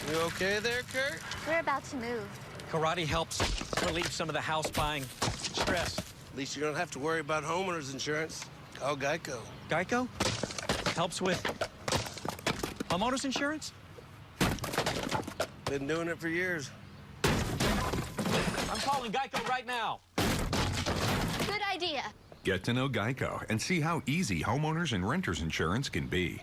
You okay there, Kurt? We're about to move. Karate helps relieve some of the house buying stress. At least you don't have to worry about homeowners insurance. Call Geico. Geico helps with homeowners insurance? Been doing it for years. I'm calling Geico right now. Good idea. Get to know Geico and see how easy homeowners and renters insurance can be.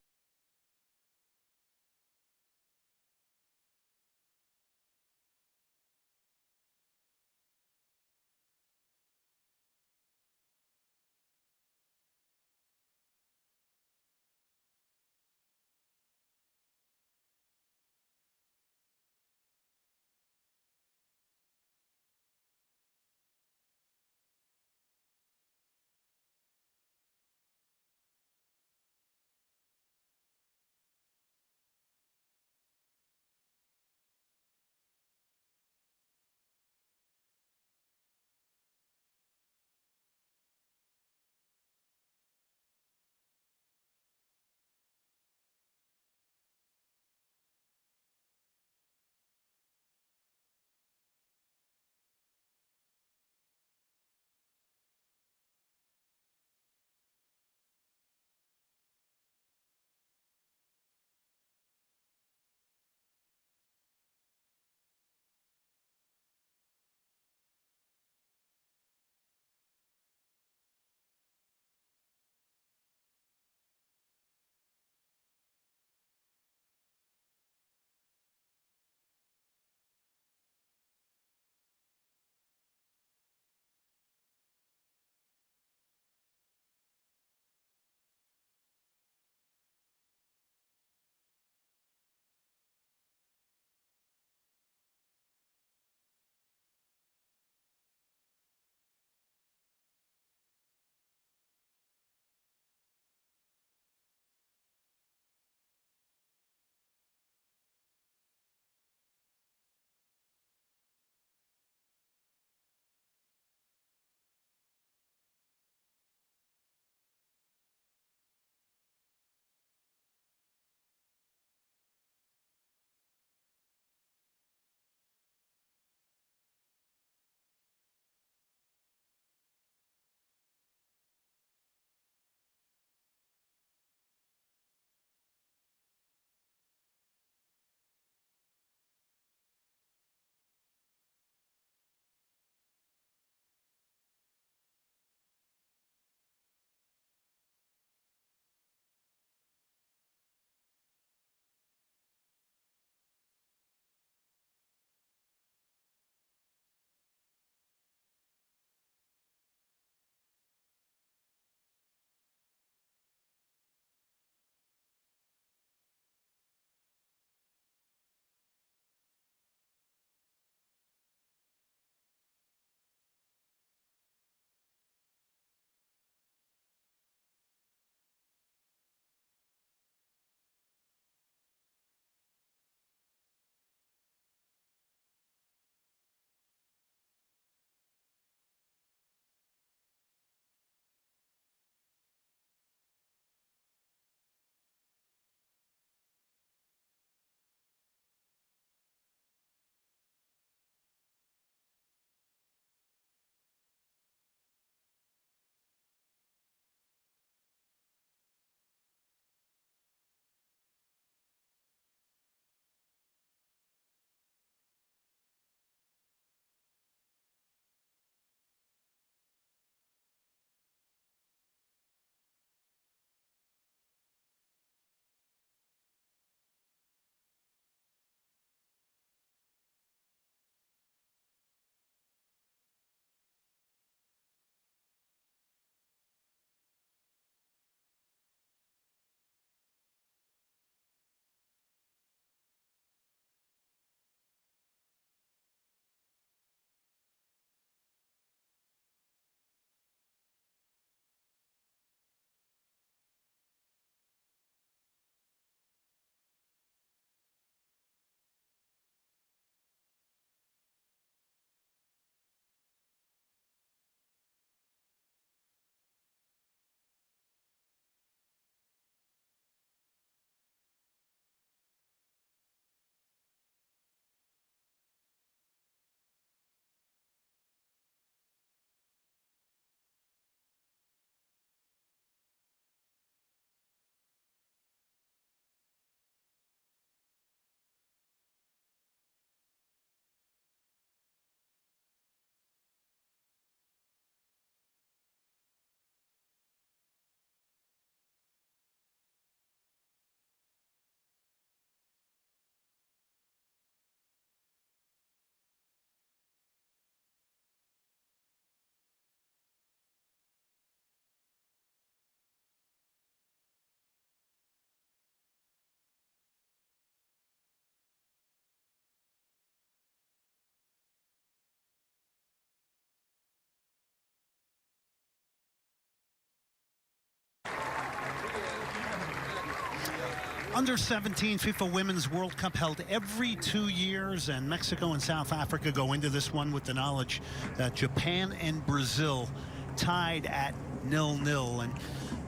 Under-17 FIFA Women's World Cup held every 2 years, and Mexico and South Africa go into this one with the knowledge that Japan and Brazil tied at 0-0. And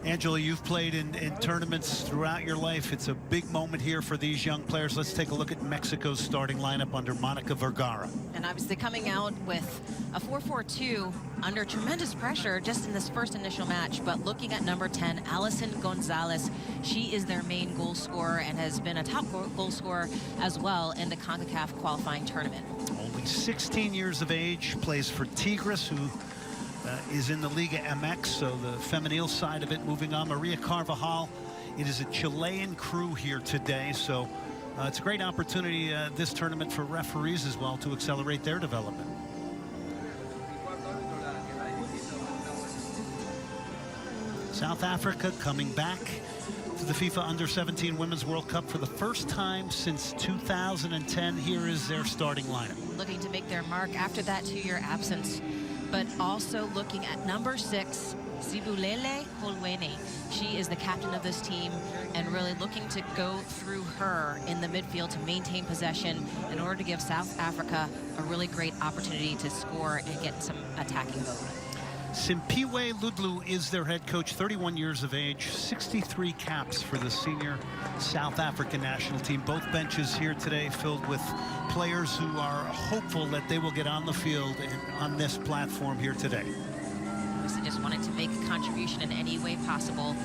Angela, you've played in tournaments throughout your life. It's a big moment here for these young players. Let's take a look at Mexico's starting lineup under Monica Vergara. And obviously coming out with a 4-4-2 under tremendous pressure just in this first initial match. But looking at number 10, Alison Gonzalez, she is their main goal scorer and has been a top goal scorer as well in the CONCACAF qualifying tournament. Only 16 years of age, plays for Tigres, who is in the Liga MX, so the femenil side of it. Moving on, Maria Carvajal. It is a Chilean crew here today, so it's a great opportunity this tournament for referees as well to accelerate their development. South Africa coming back to the FIFA Under-17 Women's World Cup for the first time since 2010. Here is their starting lineup. Looking to make their mark after that 2-year absence, but also looking at number 6, Sibulele Holweni. She is the captain of this team and really looking to go through her in the midfield to maintain possession in order to give South Africa a really great opportunity to score and get some attacking vote. Simpiwe Ludlu is their head coach, 31 years of age, 63 caps for the senior South African national team. Both benches here today filled with players who are hopeful that they will get on the field and on this platform here today. Obviously just wanting to make a contribution in any way possible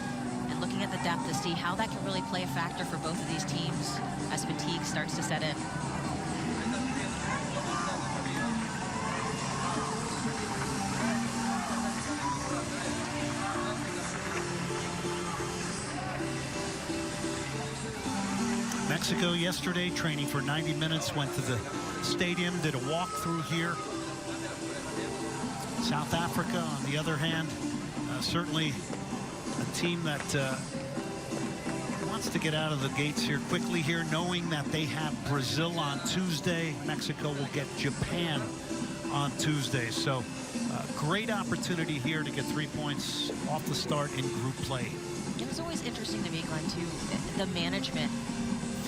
and looking at the depth to see how that can really play a factor for both of these teams as fatigue starts to set in. Mexico yesterday training for 90 minutes, went to the stadium, did a walkthrough here. South Africa, on the other hand, certainly a team that wants to get out of the gates here quickly here, knowing that they have Brazil on Tuesday. Mexico will get Japan on Tuesday. So great opportunity here to get 3 points off the start in group play. It was always interesting to me, Glenn, too, the management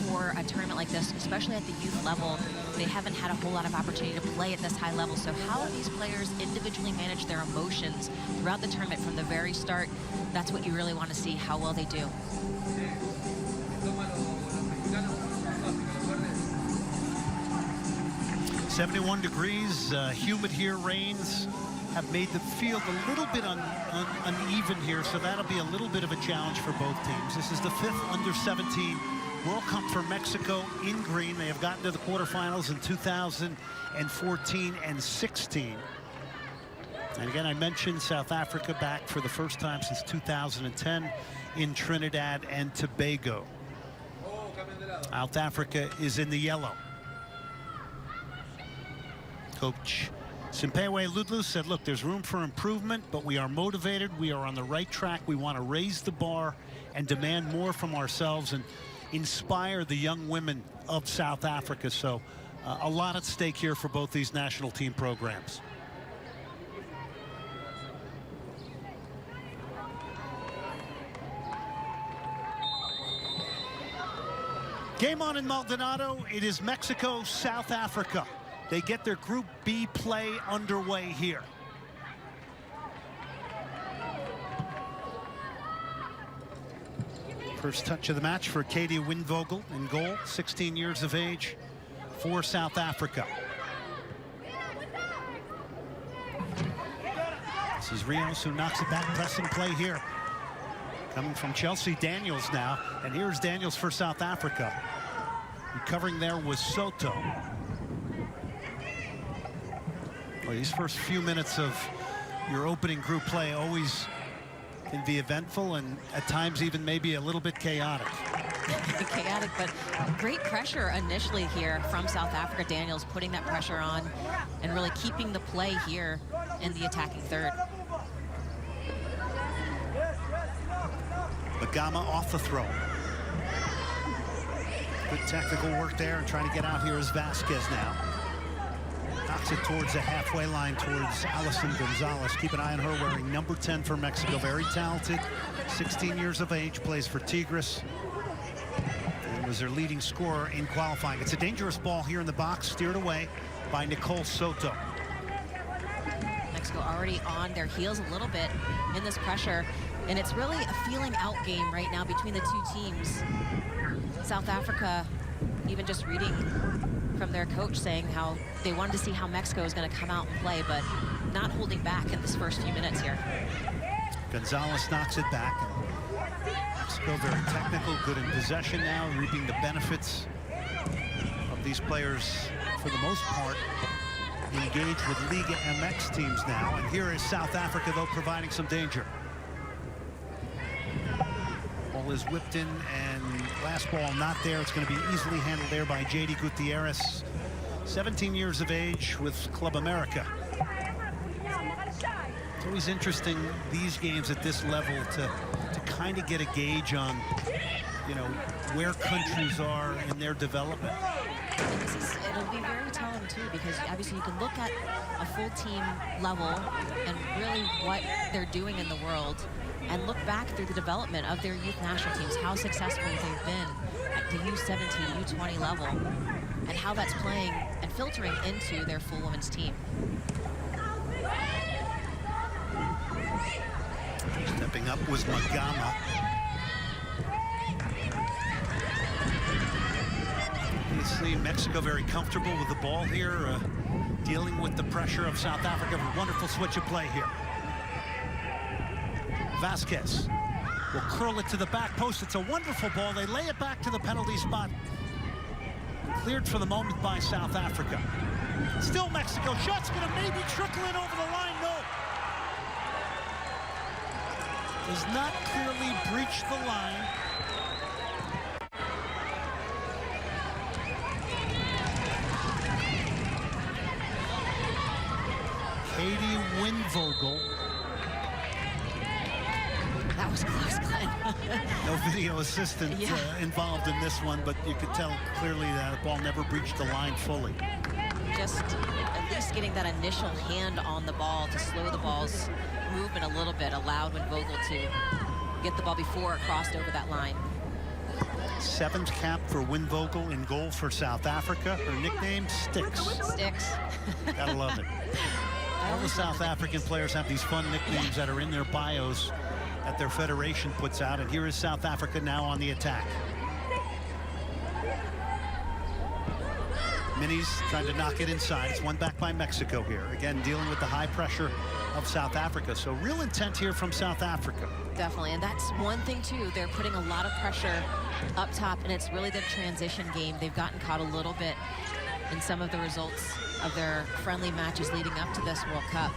for a tournament like this, especially at the youth level. They haven't had a whole lot of opportunity to play at this high level. So how these players individually manage their emotions throughout the tournament from the very start, that's what you really want to see, how well they do. .71 degrees, humid here, rains have made the field a little bit uneven here, so that'll be a little bit of a challenge for both teams. This is the 5th Under-17 World Cup for Mexico in green. They have gotten to the quarterfinals in 2014 and 16. And again, I mentioned South Africa back for the first time since 2010 in Trinidad and Tobago. South Africa is in the yellow. Coach Simpiwe Ludlu said, look, there's room for improvement, but we are motivated. We are on the right track. We want to raise the bar and demand more from ourselves and inspire the young women of South Africa. So a lot at stake here for both these national team programs. Game on in Maldonado. It is Mexico, South Africa. They get their Group B play underway here. First touch of the match for Katie Windvogel in goal, 16 years of age for South Africa. This is Rios who knocks it back, pressing play here. Coming from Chelsea, Daniels now, and here's Daniels for South Africa. Recovering there was Soto. Well, these first few minutes of your opening group play always can be eventful and at times even maybe a little bit chaotic. Chaotic, but great pressure initially here from South Africa. Daniels putting that pressure on and really keeping the play here in the attacking third. Bagama off the throw. Good technical work there and trying to get out here is Vasquez now. Knocks it towards the halfway line towards Alison Gonzalez. Keep an eye on her, wearing number 10 for Mexico. Very talented, 16 years of age, plays for Tigres. and was their leading scorer in qualifying. It's a dangerous ball here in the box, steered away by Nicole Soto. Mexico already on their heels a little bit in this pressure, and it's really a feeling out game right now between the two teams. South Africa, even just reading from their coach, saying how they wanted to see how Mexico is going to come out and play, but not holding back in this first few minutes here. Gonzalez knocks it back. Mexico very technical, good in possession now, reaping the benefits of these players, for the most part, engaged with Liga MX teams now. And here is South Africa, though, providing some danger. Ball is whipped in, and last ball not there. It's going to be easily handled there by J.D. Gutierrez, 17 years of age with Club America. It's always interesting, these games at this level, to kind of get a gauge on, you know, where countries are in their development. It'll be very telling too, because obviously you can look at a full team level and really what they're doing in the world, and look back through the development of their youth national teams, how successful they've been at the U17, U20 level, and how that's playing and filtering into their full women's team. Stepping up was Magama. Obviously, Mexico very comfortable with the ball here, dealing with the pressure of South Africa. A wonderful switch of play here. Vasquez will curl it to the back post. It's a wonderful ball. They lay it back to the penalty spot. Cleared for the moment by South Africa. Still Mexico. Shot's going to maybe trickle in over the line. No. Does not clearly breach the line. Katie Winvogel. That was close, Glenn. No video assistant involved in this one, but you could tell clearly that the ball never breached the line fully. Just at least getting that initial hand on the ball to slow the ball's movement a little bit allowed Winvogel to get the ball before it crossed over that line. 7th cap for Winvogel in goal for South Africa. Her nickname, Sticks. Sticks. Gotta love it. All the South African players have these fun nicknames that are in their bios that their federation puts out, and here is South Africa now on the attack. Minis trying to knock it inside. It's won back by Mexico here. Again, dealing with the high pressure of South Africa. So real intent here from South Africa. Definitely, and that's one thing too. They're putting a lot of pressure up top, and it's really the transition game. They've gotten caught a little bit in some of the results of their friendly matches leading up to this World Cup.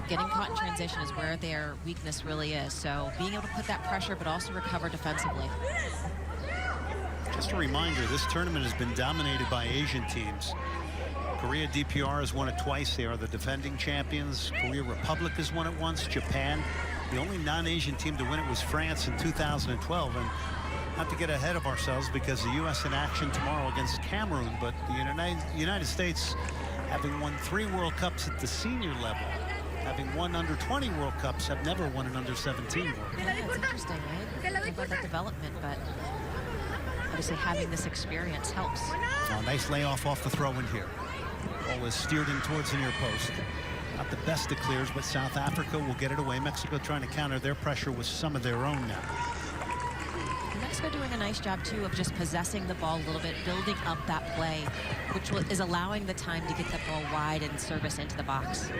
Getting caught in transition is where their weakness really is. So being able to put that pressure, but also recover defensively. Just a reminder, this tournament has been dominated by Asian teams. Korea DPR has won it twice. They are the defending champions. Korea Republic has won it once. Japan. The only non-Asian team to win it was France in 2012. And not to get ahead of ourselves, because the U.S. in action tomorrow against Cameroon, but the United States, having won 3 World Cups at the senior level, having won under 20 World Cups, have never won an under 17 World Cup. Yeah, it's interesting, right? Think about that development, but obviously having this experience helps. Oh, nice layoff off the throw-in here. Ball is steered in towards the near post. Not the best of clears, but South Africa will get it away. Mexico trying to counter their pressure with some of their own now. Mexico doing a nice job too of just possessing the ball a little bit, building up that play, which is allowing the time to get that ball wide and service into the box.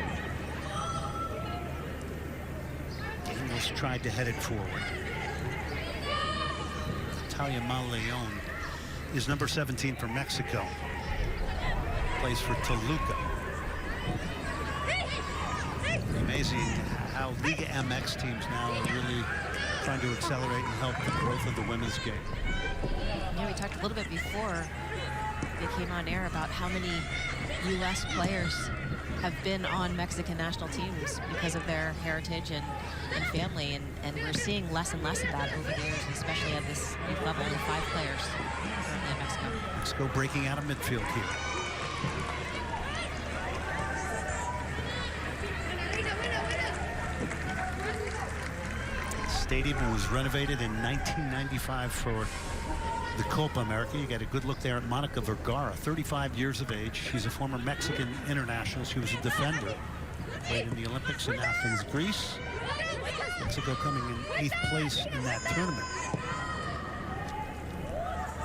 Daniels tried to head it forward. Natalia Malleon is number 17 for Mexico. Plays for Toluca. Amazing how Liga MX teams now are really trying to accelerate and help the growth of the women's game. Yeah, we talked a little bit before they came on air about how many U.S. players have been on Mexican national teams because of their heritage and family, and we're seeing less and less of that over the years, especially at this youth level. Only 5 players currently in Mexico. Mexico breaking out of midfield here. stadium was renovated in 1995 for the Copa America. You got a good look there at Monica Vergara, 35 years of age. She's a former Mexican international. She was a defender. Played in the Olympics in Athens, Greece. Mexico coming in 8th place in that tournament.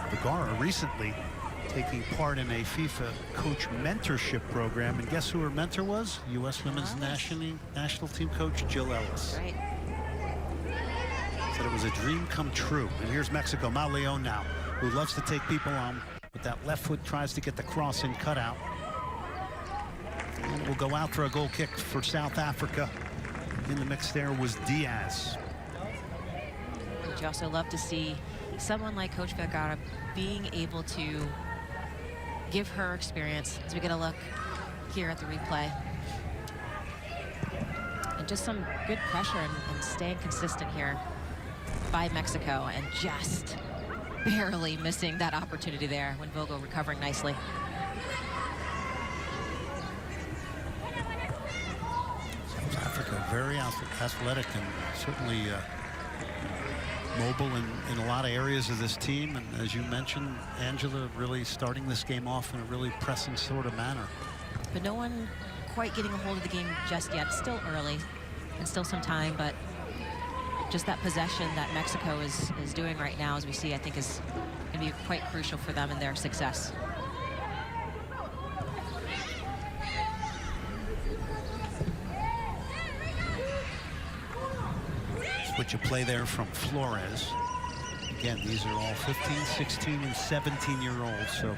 Vergara recently taking part in a FIFA coach mentorship program. And guess who her mentor was? U.S. Women's national team coach Jill Ellis. Right. Said it was a dream come true. And here's Mexico, Mal Leon now, who loves to take people on. With that left foot, tries to get the cross in cutout. And will go out for a goal kick for South Africa. In the mix there was Diaz. But you also love to see someone like Coach Vergara being able to give her experience, as we get a look here at the replay. And just some good pressure and staying consistent here by Mexico, and just barely missing that opportunity there when Vogel recovering nicely. South Africa very athletic and certainly mobile in a lot of areas of this team. And as you mentioned, Angela really starting this game off in a really pressing sort of manner. But no one quite getting a hold of the game just yet. Still early and still some time, but just that possession that Mexico is doing right now, as we see, I think is going to be quite crucial for them in their success. Switch of play there from Flores. Again, these are all 15, 16, and 17-year-olds. So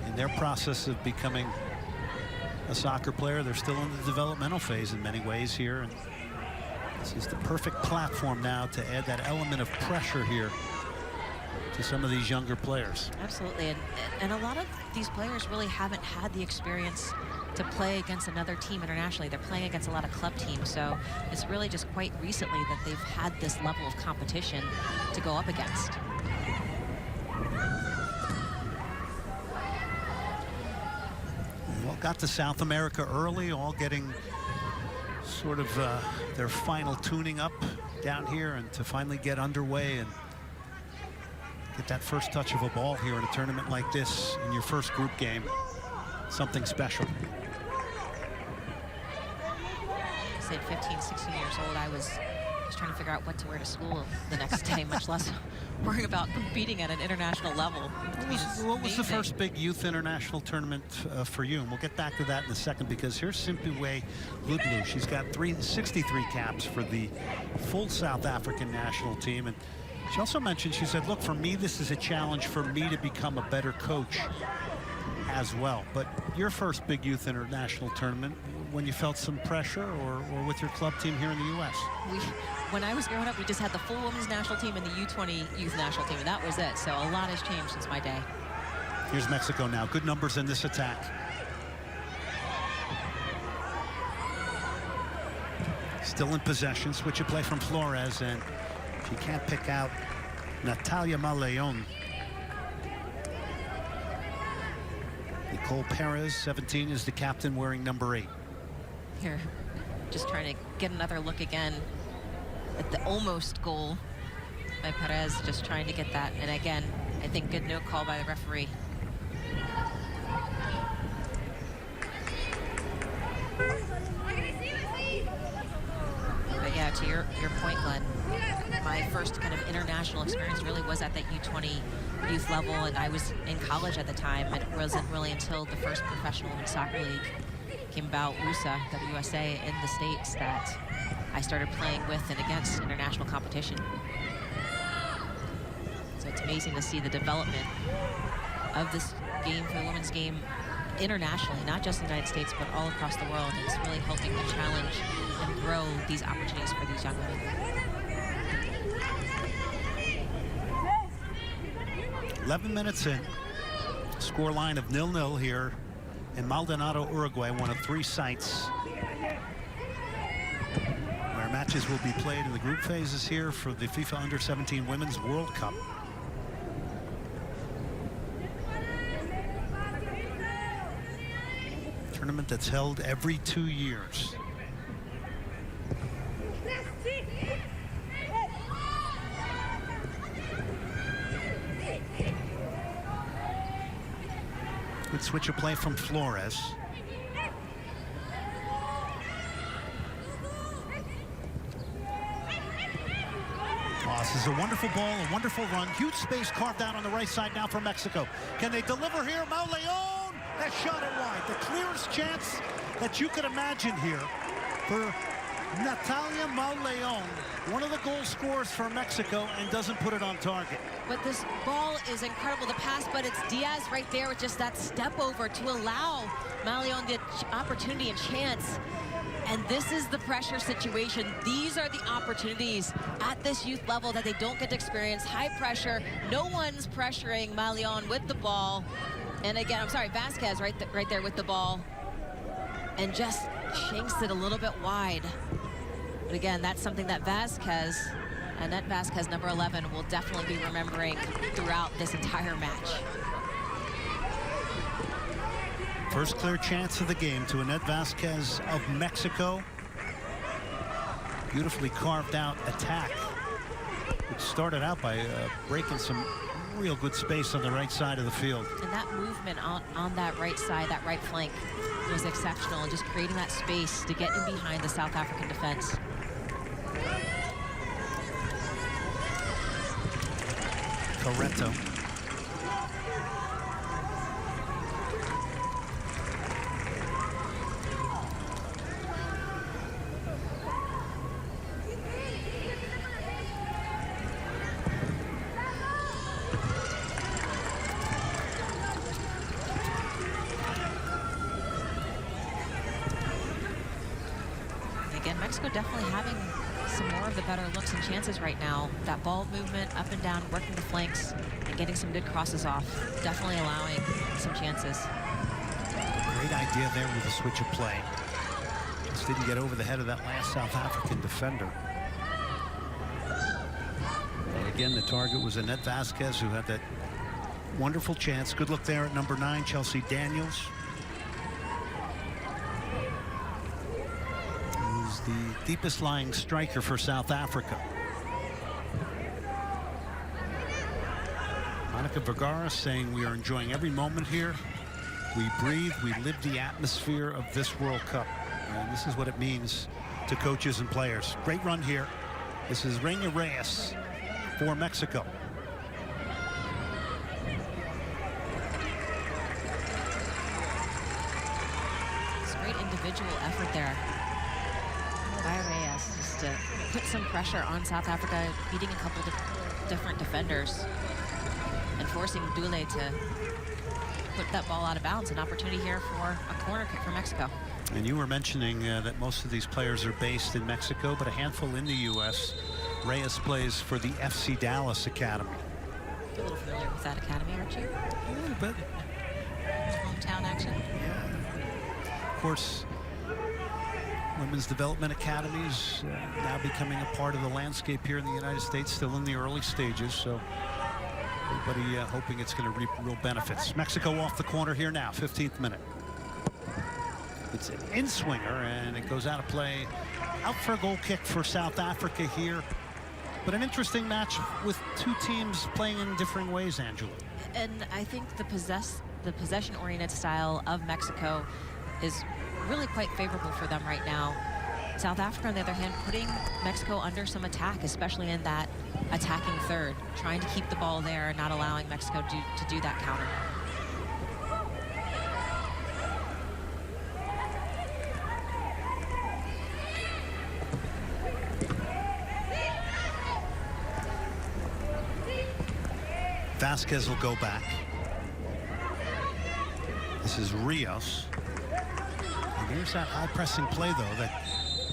in their process of becoming a soccer player, they're still in the developmental phase in many ways here. And this is the perfect platform now to add that element of pressure here to some of these younger players. Absolutely, and a lot of these players really haven't had the experience to play against another team internationally. They're playing against a lot of club teams, so it's really just quite recently that they've had this level of competition to go up against. Well, got to South America early, all getting sort of their final tuning up down here, and to finally get underway and get that first touch of a ball here in a tournament like this in your first group game. Something special. I said 15, 16 years old. I was just trying to figure out what to wear to school the next day, much less worrying about competing at an international level. What was the first big youth international tournament for you? And we'll get back to that in a second, because here's Simpiwe Ludlu. She's got 63 caps for the full South African national team. And she also mentioned, she said, look, for me, this is a challenge for me to become a better coach as well. But your first big youth international tournament, when you felt some pressure, or with your club team here in the U.S.? When I was growing up, we just had the full women's national team and the U20 youth national team, and that was it. So a lot has changed since my day. Here's Mexico now. Good numbers in this attack. Still in possession. Switch of play from Flores, and she can't pick out Natalia Maleon. Nicole Perez, 17, is the captain, wearing number 8. Here, just trying to get another look again at the almost goal by Perez, just trying to get that. And again, I think good no call by the referee. But yeah, to your point, Glenn, my first kind of international experience really was at that U20 youth level, and I was in college at the time. It wasn't really until the first professional women's soccer league came about, WUSA in the States, that I started playing with and against international competition. So it's amazing to see the development of this game for the women's game internationally, not just in the United States, but all across the world. And it's really helping to challenge and grow these opportunities for these young women. 11 minutes in. Score line of 0-0 here in Maldonado, Uruguay, one of 3 sites where matches will be played in the group phases here for the FIFA Under-17 Women's World Cup. Tournament that's held every 2 years. Good switch of play from Flores. Oh, this is a wonderful ball, a wonderful run. Huge space carved out on the right side now for Mexico. Can they deliver here? Mauleon! That shot it wide. The clearest chance that you could imagine here for Natalia Mauleon, one of the goal scorers for Mexico, and doesn't put it on target. But this ball is incredible, the pass, but it's Diaz right there with just that step over to allow Mauleon the opportunity and chance. And this is the pressure situation. These are the opportunities at this youth level that they don't get to experience. High pressure, no one's pressuring Mauleon with the ball. And again, I'm sorry, Vasquez right there with the ball. And just shanks it a little bit wide. But again, that's something that Vasquez, Annette Vasquez, number 11, will definitely be remembering throughout this entire match. First clear chance of the game to Annette Vasquez of Mexico. Beautifully carved out attack. It started out by breaking some real good space on the right side of the field. And that movement on that right side, that right flank, was exceptional, and just creating that space to get in behind the South African defense. Corretto. Again, Mexico definitely having some more of the better looks and chances right now. That ball movement up and down, working the flanks, and getting some good crosses off. Definitely allowing some chances. Great idea there with the switch of play. Just didn't get over the head of that last South African defender. And again, the target was Annette Vasquez, who had that wonderful chance. Good look there at number 9, Chelsea Daniels. Who's the deepest lying striker for South Africa. Monica Vergara saying we are enjoying every moment here. We breathe, we live the atmosphere of this World Cup. And this is what it means to coaches and players. Great run here. This is Reina Reyes for Mexico. It's a great individual effort there by Reyes, just to put some pressure on South Africa, beating a couple of different defenders and forcing Dule to put that ball out of bounds. An opportunity here for a corner kick for Mexico. And you were mentioning that most of these players are based in Mexico, but a handful in the U.S. Reyes plays for the FC Dallas Academy. You're a little familiar with that academy, aren't you? A little bit. Hometown action. Yeah. Of course, women's development academies now becoming a part of the landscape here in the United States, still in the early stages. So everybody hoping it's going to reap real benefits. Mexico off the corner here now, 15th minute. It's an in-swinger, and it goes out of play. Out for a goal kick for South Africa here. But an interesting match with two teams playing in differing ways, Angela. And I think the possession-oriented style of Mexico is really quite favorable for them right now. South Africa, on the other hand, putting Mexico under some attack, especially in that attacking third, trying to keep the ball there, not allowing Mexico to do that counter. Vasquez will go back. This is Rios. And here's that high pressing play, though, that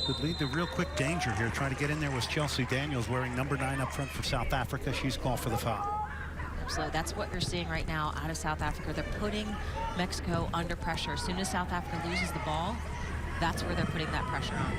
could lead to real quick danger here. Trying to get in there was Chelsea Daniels, wearing number 9 up front for South Africa. She's called for the foul. Absolutely. That's what you're seeing right now out of South Africa. They're putting Mexico under pressure. As soon as South Africa loses the ball, that's where they're putting that pressure on.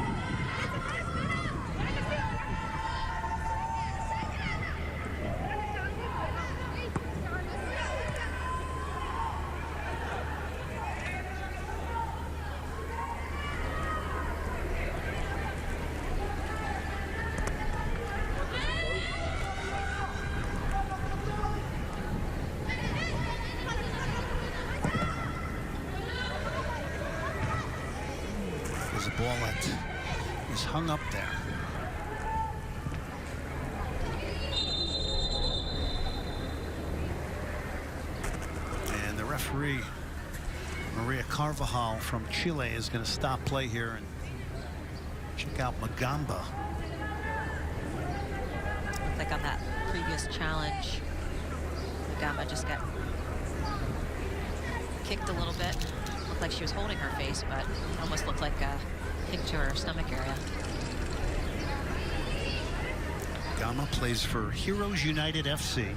ball that is hung up there. And the referee, Maria Carvajal from Chile, is going to stop play here and check out Magamba. Looked like on that previous challenge, Magamba just got kicked a little bit. Looked like she was holding her face, but it almost looked like a kick to her stomach area. Magamba plays for Heroes United FC.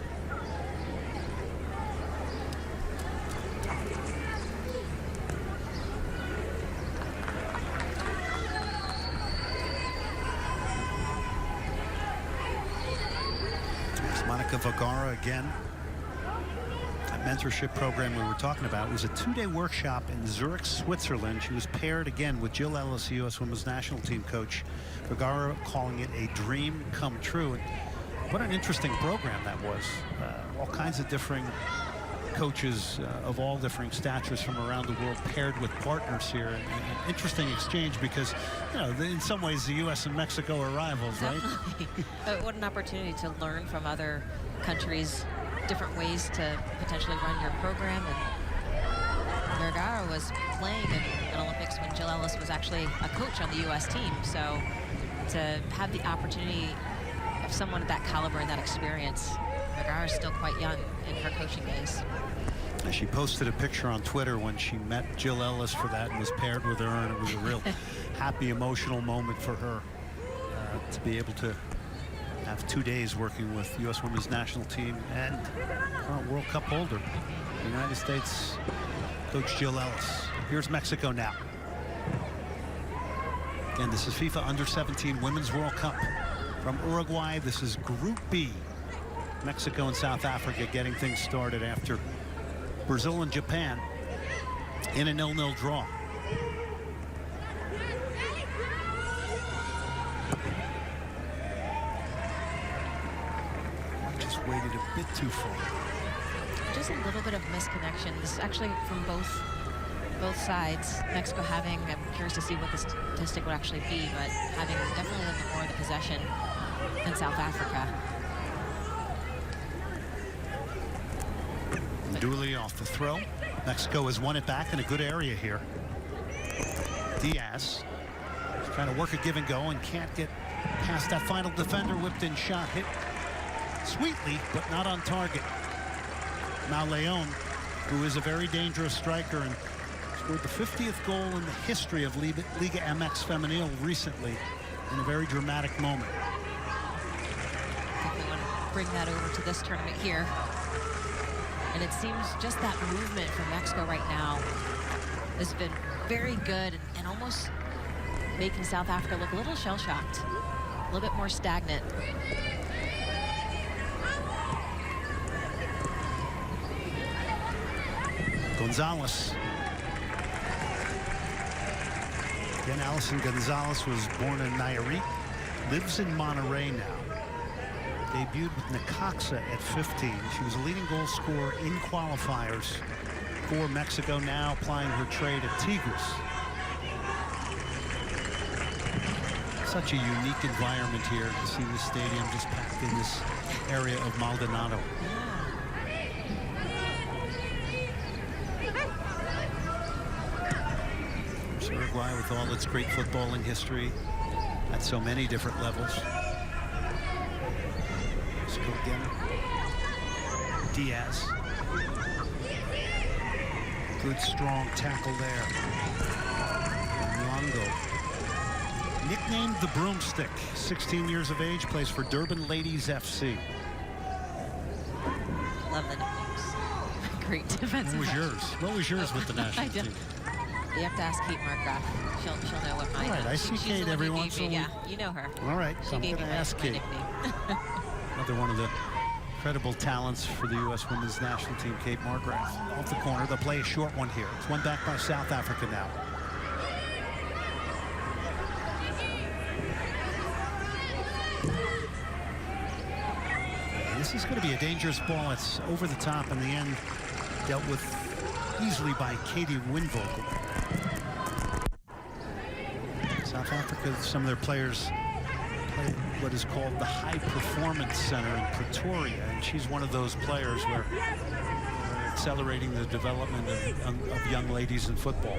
Vergara again. That mentorship program we were talking about was a 2-day workshop in Zurich, Switzerland. She was paired again with Jill Ellis, the U.S. Women's National Team coach. Vergara calling it a dream come true. And what an interesting program that was. All kinds of differing coaches of all differing statures from around the world paired with partners here. And an interesting exchange because, you know, in some ways the U.S. and Mexico are rivals, right? What an opportunity to learn from other countries, different ways to potentially run your program. And Vergara was playing in Olympics when Jill Ellis was actually a coach on the U.S. team. So to have the opportunity of someone of that caliber and that experience, Vergara is still quite young in her coaching days. She posted a picture on Twitter when she met Jill Ellis for that and was paired with her, and it was a real happy, emotional moment for her to be able to have 2 days working with U.S. Women's National Team and current World Cup holder, United States coach Jill Ellis. Here's Mexico now. Again, this is FIFA Under-17 Women's World Cup from Uruguay. This is Group B. Mexico and South Africa getting things started after Brazil and Japan in a 0-0 draw. Just waited a bit too far. Just a little bit of misconnection. This is actually from both sides. Mexico having, I'm curious to see what the statistic would actually be, but having definitely a little bit more of the possession than South Africa. Dooley off the throw. Mexico has won it back in a good area here. Diaz is trying to work a give and go and can't get past that final defender. Whipped in shot, hit sweetly, but not on target. Now Leon, who is a very dangerous striker and scored the 50th goal in the history of Liga MX Femenil recently in a very dramatic moment. I think we want to bring that over to this tournament here. And it seems just that movement from Mexico right now has been very good and almost making South Africa look a little shell-shocked, a little bit more stagnant. Gonzalez. Again, Alison Gonzalez was born in Nayarit, lives in Monterrey now. Debuted with Necaxa at 15. She was a leading goal scorer in qualifiers for Mexico, now applying her trade at Tigres. Such a unique environment here to see the stadium just packed in this area of Maldonado. Uruguay, with all its great footballing history at so many different levels. Again, Diaz. Good strong tackle there. Luongo. Nicknamed the Broomstick, 16 years of age, plays for Durban Ladies FC. Love the nicknames. Great defensive. What was yours? What was yours with the national team? You have to ask Kate Markgraf. She'll know what mine is. All right, I see Kate every once in a while. Yeah, you know her. All right, so I'm going to ask Kate. Another one of the credible talents for the U.S. Women's National Team, Kate Markgraf. Off the corner, they'll play a short one here. It's one back by South Africa now. And this is going to be a dangerous ball. It's over the top in the end, dealt with easily by Katie Winvogel. South Africa, some of their players play what is called the High Performance Center in Pretoria, and she's one of those players where they're accelerating the development of young ladies in football.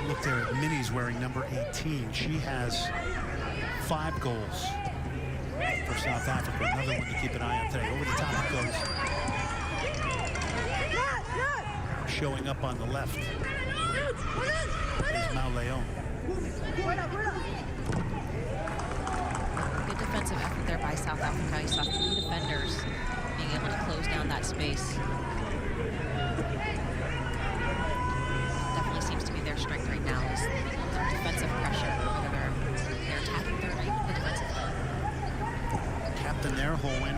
Look there at Minnie's wearing number 18. She has 5 goals for South Africa. Another one to keep an eye on today. Over the top it goes. Showing up on the left is Mauleon. Good defensive effort there by South Africa. You saw 3 defenders being able to close down that space. Seems to be their strength right now is their defensive pressure, whether they're attacking third or even the defensive line. Captain there, Holwyn,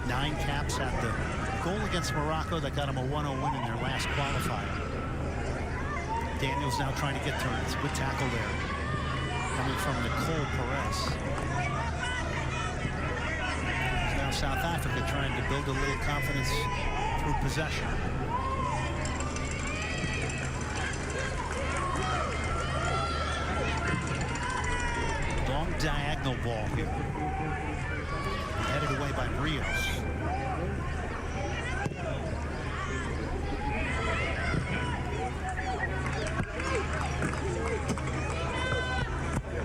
9 caps at the goal against Morocco that got him a 1-0 win in their last qualifier. Daniels now trying to get to it. It's a good tackle there, coming from Nicole Perez. Now South Africa trying to build a little confidence through possession. Diagonal ball here. Headed away by Rios.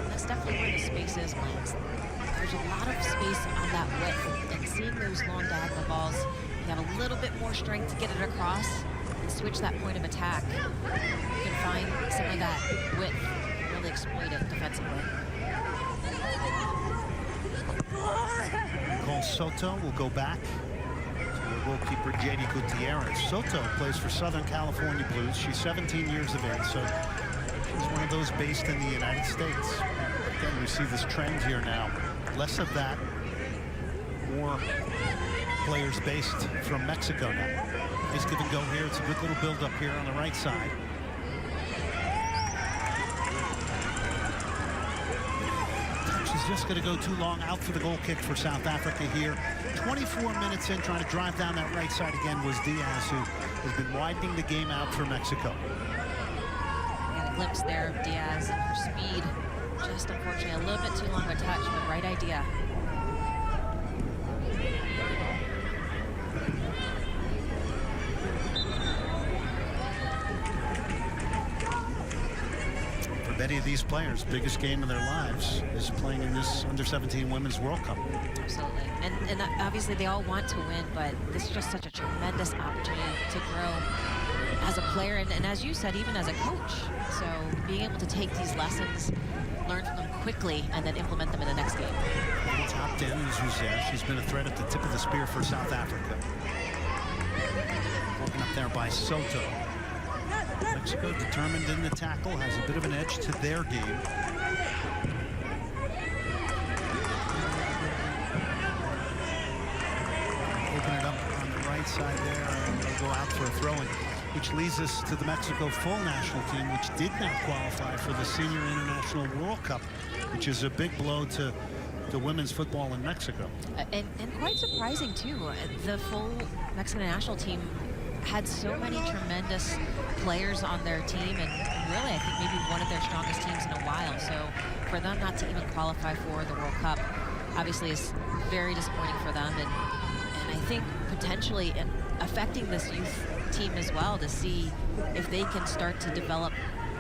That's definitely where the space is, Lance. There's a lot of space on that width, and seeing those long diagonal balls, you have a little bit more strength to get it across and switch that point of attack. You can find some of that width, really exploit it defensively. Nicole Soto will go back to the goalkeeper J.D. Gutierrez. Soto plays for Southern California Blues. She's 17 years of age, so she's one of those based in the United States. Again, we see this trend here now. Less of that, more players based from Mexico now. Nice give and go here. It's a good little build up here on the right side. Just going to go too long. Out for the goal kick for South Africa here. 24 minutes in, trying to drive down that right side again was Diaz, who has been widening the game out for Mexico. Got a glimpse there of Diaz and her speed. Just unfortunately a little bit too long of a touch, but right idea. Many of these players, biggest game of their lives is playing in this under-17 Women's World Cup. Absolutely. And obviously they all want to win, but this is just such a tremendous opportunity to grow as a player and as you said, even as a coach. So being able to take these lessons, learn from them quickly, and then implement them in the next game. The top 10 is who's there. She's been a threat at the tip of the spear for South Africa. Broken up there by Soto. Mexico determined in the tackle, has a bit of an edge to their game. Open it up on the right side there, and they'll go out for a throw-in, which leads us to the Mexico full national team, which did not qualify for the Senior International World Cup, which is a big blow to women's football in Mexico. And quite surprising, too. The full Mexican national team had so many tremendous players on their team, and really I think maybe one of their strongest teams in a while. So for them not to even qualify for the World Cup obviously is very disappointing for them, and I think potentially affecting this youth team as well, to see if they can start to develop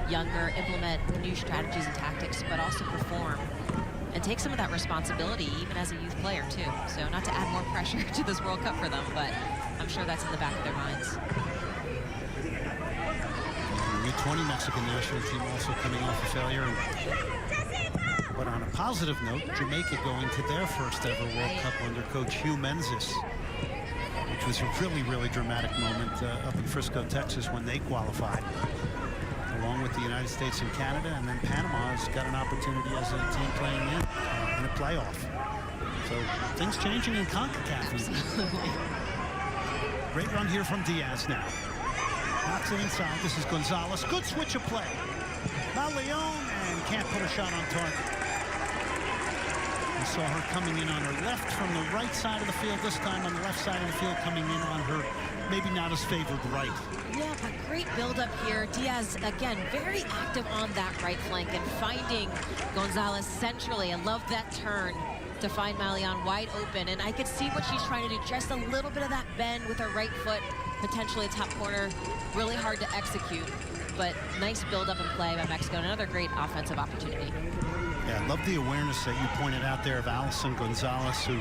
younger, implement new strategies and tactics, but also perform and take some of that responsibility even as a youth player too. So not to add more pressure to this World Cup for them, but I'm sure that's in the back of their minds. The U20 Mexican national team also coming off a failure. But on a positive note, Jamaica going to their first ever World Cup under coach Hugh Menzies, which was a really, really dramatic moment up in Frisco, Texas when they qualified, along with the United States and Canada, and then Panama has got an opportunity as a team playing in a playoff. So things changing in CONCACAF. Absolutely. Great run here from Diaz now. Knocks it inside. This is Gonzalez. Good switch of play. Mauleon, and can't put a shot on target. We saw her coming in on her left from the right side of the field. This time on the left side of the field, coming in on her maybe not as favored right. Yeah, but great build-up here. Diaz, again, very active on that right flank and finding Gonzalez centrally. I love that turn to find Malian wide open. And I could see what she's trying to do. Just a little bit of that bend with her right foot, potentially top corner. Really hard to execute, but nice build-up and play by Mexico. And another great offensive opportunity. Yeah, I love the awareness that you pointed out there of Alison Gonzalez, who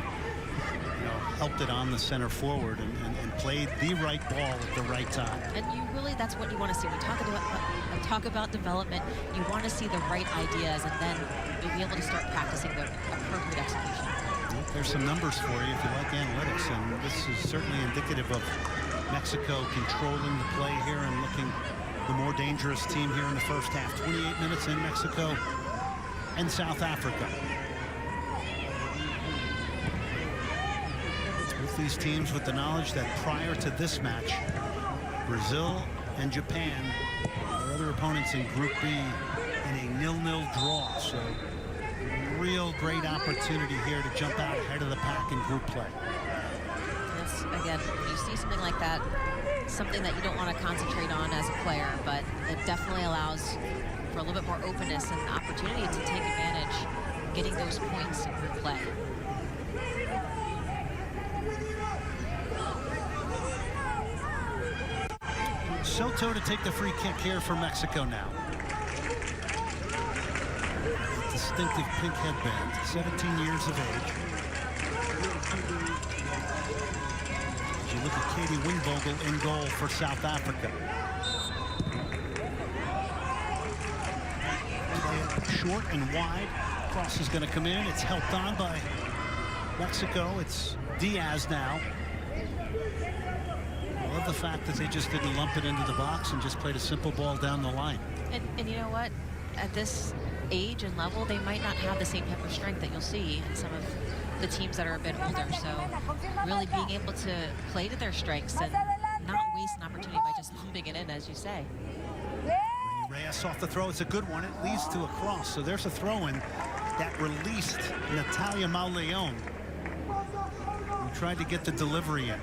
helped it on the center forward and played the right ball at the right time. And you really, that's what you want to see. We talk about development. You want to see the right ideas, and then you'll be able to start practicing the appropriate execution. Well, there's some numbers for you if you like analytics, and this is certainly indicative of Mexico controlling the play here and looking the more dangerous team here in the first half. 28 minutes in Mexico and South Africa. Both these teams with the knowledge that prior to this match, Brazil and Japan are other opponents in Group B in a 0-0 draw. So real great opportunity here to jump out ahead of the pack in group play. Yes, again, you see something like that, something that you don't want to concentrate on as a player, but it definitely allows for a little bit more openness and opportunity to take advantage of getting those points in group play. Soto to take the free kick here for Mexico now. Distinctive pink headband, 17 years of age. As you look at Katie Wingvogel in goal for South Africa. Play it short and wide. Cross is going to come in. It's helped on by Mexico. It's Diaz now. I love the fact that they just didn't lump it into the box and just played a simple ball down the line. And you know what? At this age and level, they might not have the same type of strength that you'll see in some of the teams that are a bit older. So really being able to play to their strengths and not waste an opportunity by just lumping it in, as you say. Reyes off the throw. It's a good one. It leads to a cross. So there's a throw-in that released Natalia Mauleon, who tried to get the delivery in.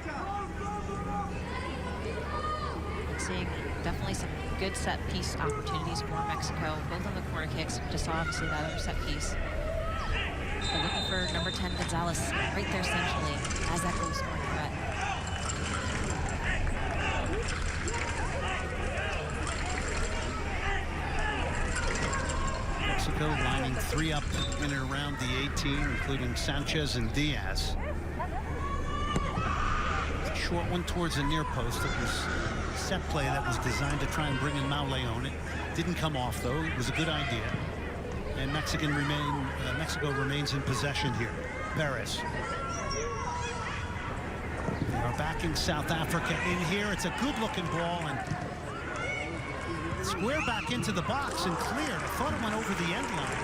Seeing definitely some good set piece opportunities for Mexico, both on the corner kicks. Just saw obviously that other set piece. But looking for number 10 Gonzalez right there centrally as that goes scoring threat. Mexico lining 3 up in and around the 18, including Sanchez and Diaz. Short one towards the near post. It was set play that was designed to try and bring in Mauleon. It didn't come off though. It was a good idea. And Mexico remains in possession here. Perez. They are backing South Africa in here. It's a good looking ball and square back into the box and clear. I thought it went over the end line.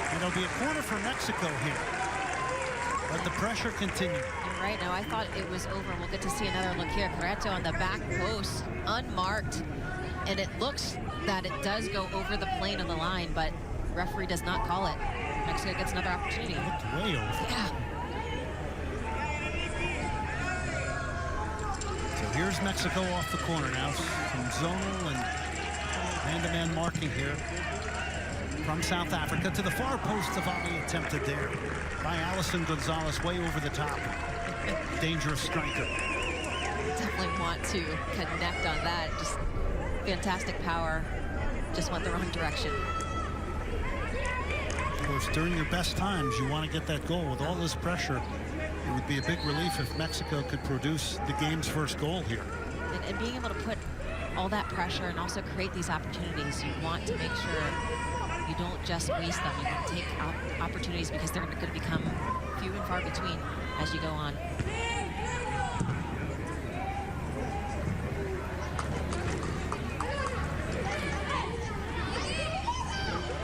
And it'll be a corner for Mexico here. But the pressure continued. Right now, I thought it was over. We'll get to see another look here. Corretto on the back post, unmarked. And it looks that it does go over the plane of the line, but referee does not call it. Mexico gets another opportunity. It's way over. Yeah. So here's Mexico off the corner now. Some zonal and man-to-man marking here from South Africa to the far post. The volley attempted there by Alison Gonzalez, way over the top. Dangerous striker. Definitely want to connect on that. Just fantastic power. Just went the wrong direction. Of course, during your best times, you want to get that goal. With all this pressure, it would be a big relief if Mexico could produce the game's first goal here. And being able to put all that pressure and also create these opportunities, you want to make sure you don't just waste them. You want to take opportunities because they're going to become few and far between as you go on.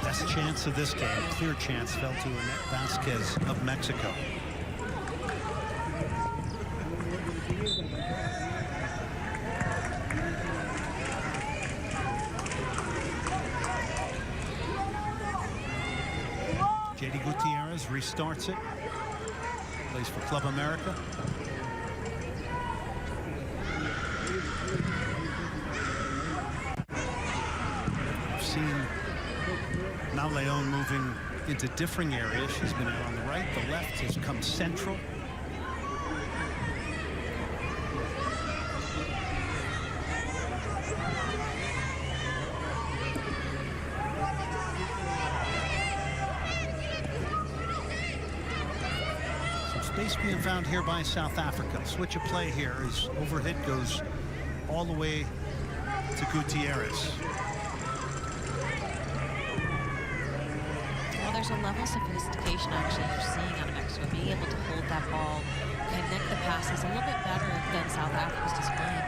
Best chance of this game, clear chance, fell to Annette Vasquez of Mexico. J.D. Gutierrez scores, restarts it. Plays for Club America. We've seen now Leon moving into differing areas. She's been out on the right. The left has come central. Space being found here by South Africa. Switch of play here as overhead goes all the way to Gutierrez. Well, there's a level of sophistication actually you're seeing out of Mexico, being able to hold that ball, connect the passes a little bit better than South Africa's displaying.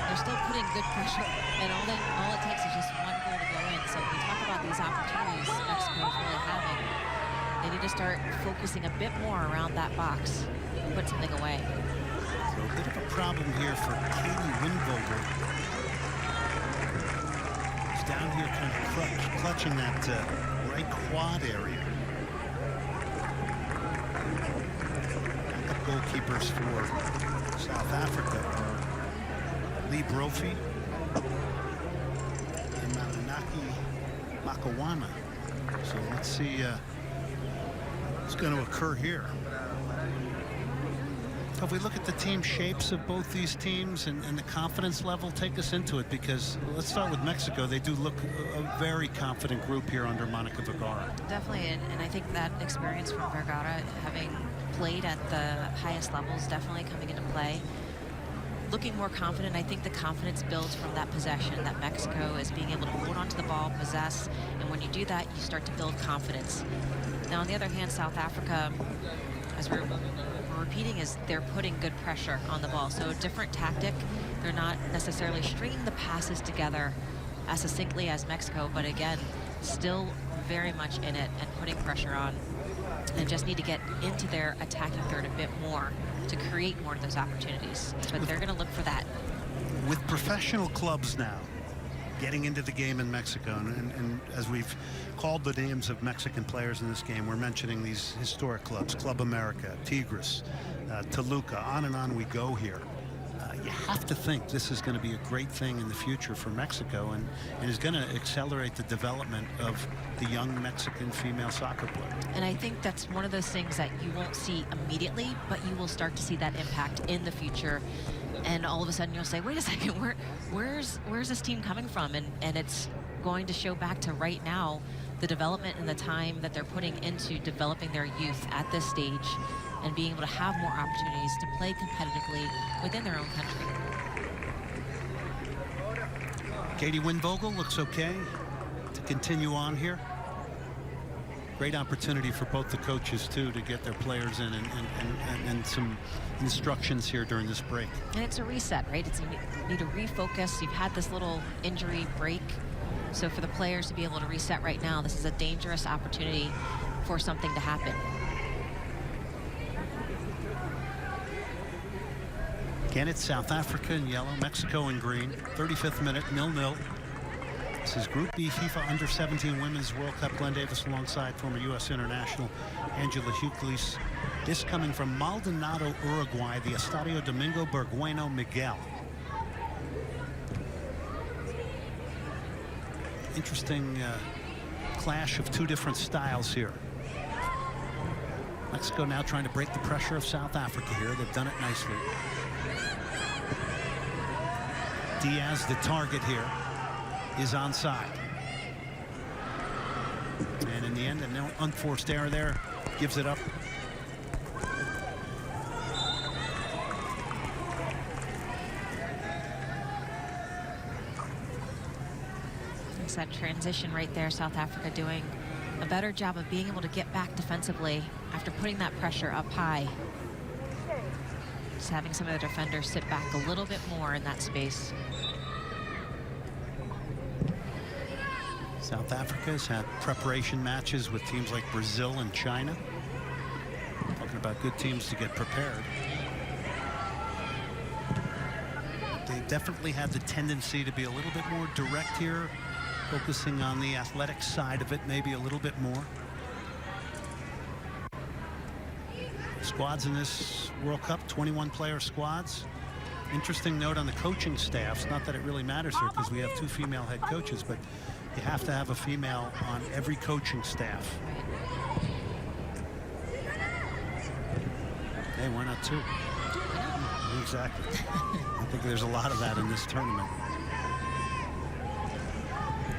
They're still putting good pressure, and all it takes is just one goal to go in. So we talk about these opportunities Mexico is really having. They need to start focusing a bit more around that box and put something away. So a bit of a problem here for Katie Windvogel. She's down here kind of clutching that right quad area. Backup goalkeepers for South Africa are Lee Brophy and Malinaki Makawana. So let's see what's going to occur here. If we look at the team shapes of both these teams and the confidence level, take us into it, because let's start with Mexico. They do look a very confident group here under Monica Vergara. Definitely, and I think that experience from Vergara, having played at the highest levels, definitely coming into play. Looking more confident. I think the confidence builds from that possession, that Mexico is being able to hold onto the ball, possess, and when you do that, you start to build confidence. Now, on the other hand, South Africa, as we're repeating, is they're putting good pressure on the ball. So a different tactic. They're not necessarily stringing the passes together as succinctly as Mexico, but again, still very much in it and putting pressure on, and just need to get into their attacking third a bit more to create more of those opportunities. But they're going to look for that. With professional clubs now getting into the game in Mexico, and as we've called the names of Mexican players in this game, we're mentioning these historic clubs, Club America, Tigres, Toluca, on we go here. You have to think this is going to be a great thing in the future for Mexico, and is going to accelerate the development of the young Mexican female soccer player. And I think that's one of those things that you won't see immediately, but you will start to see that impact in the future. And all of a sudden you'll say, wait a second, where's this team coming from? And it's going to show back to right now the development and the time that they're putting into developing their youth at this stage and being able to have more opportunities to play competitively within their own country. Katie Windvogel looks okay to continue on here. Great opportunity for both the coaches too to get their players in and some instructions here during this break. And it's a reset, right? It's you need to refocus. You've had this little injury break. So for the players to be able to reset right now, this is a dangerous opportunity for something to happen. Again, it's South Africa in yellow, Mexico in green. 35th minute, 0-0. This is Group B FIFA Under-17 Women's World Cup. Glenn Davis alongside former U.S. international Angela Huclis. This coming from Maldonado, Uruguay, the Estadio Domingo Bergueno Miguel. Interesting clash of two different styles here. Mexico now trying to break the pressure of South Africa here. They've done it nicely. Diaz, the target here, is onside. And in the end, an unforced error there gives it up. It's that transition right there, South Africa doing a better job of being able to get back defensively after putting that pressure up high. Just having some of the defenders sit back a little bit more in that space. South Africa has had preparation matches with teams like Brazil and China. Talking about good teams to get prepared. They definitely have the tendency to be a little bit more direct here, focusing on the athletic side of it maybe a little bit more. squads in this World Cup, 21-player squads. Interesting note on the coaching staffs, not that it really matters here because we have 2 female head coaches, but you have to have a female on every coaching staff. Hey, why not 2? Exactly. I think there's a lot of that in this tournament.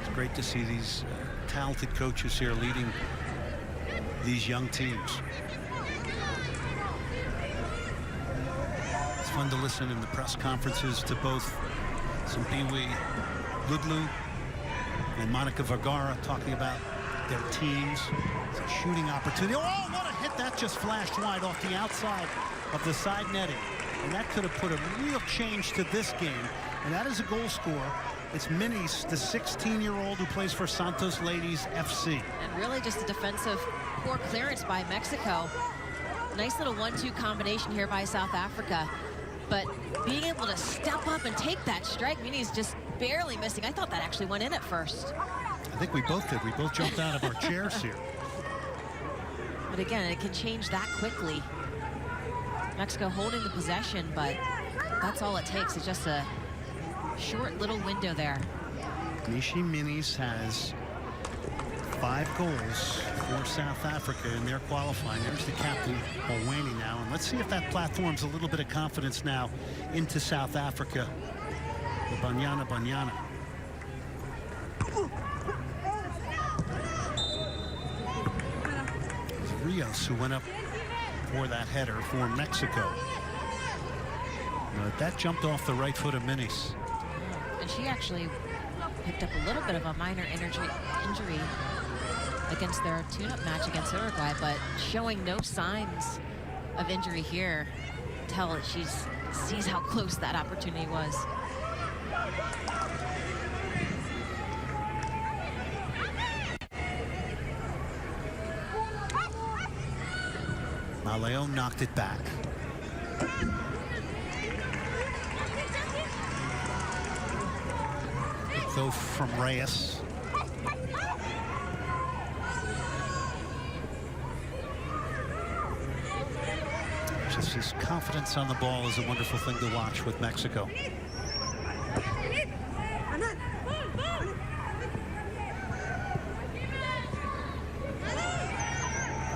It's great to see these talented coaches here leading these young teams. It's fun to listen in the press conferences to both Simpiwe Ludlu and Monica Vergara talking about their teams. It's a shooting opportunity. Oh, what a hit. That just flashed wide off the outside of the side netting. And that could have put a real change to this game. And that is a goal scorer. It's Minis, the 16-year-old who plays for Santos Ladies FC. And really just a defensive poor clearance by Mexico. Nice little 1-2 combination here by South Africa. But being able to step up and take that strike, Minis just barely missing. I thought that actually went in at first. I think we both did. We both jumped out of our chairs here. But again, it can change that quickly. Mexico holding the possession, but that's all it takes. It's just a short little window there. Nishi Minis has 5 goals for South Africa in their qualifying. There's the captain, Holweni, now. And let's see if that platforms a little bit of confidence now into South Africa. The Banyana Banyana. It was Rios who went up for that header for Mexico. That jumped off the right foot of Minis. And she actually picked up a little bit of a minor injury against their tune-up match against Uruguay, but showing no signs of injury here. Tell that she sees how close that opportunity was. Maleo knocked it back. Though from Reyes. Just his confidence on the ball is a wonderful thing to watch with Mexico.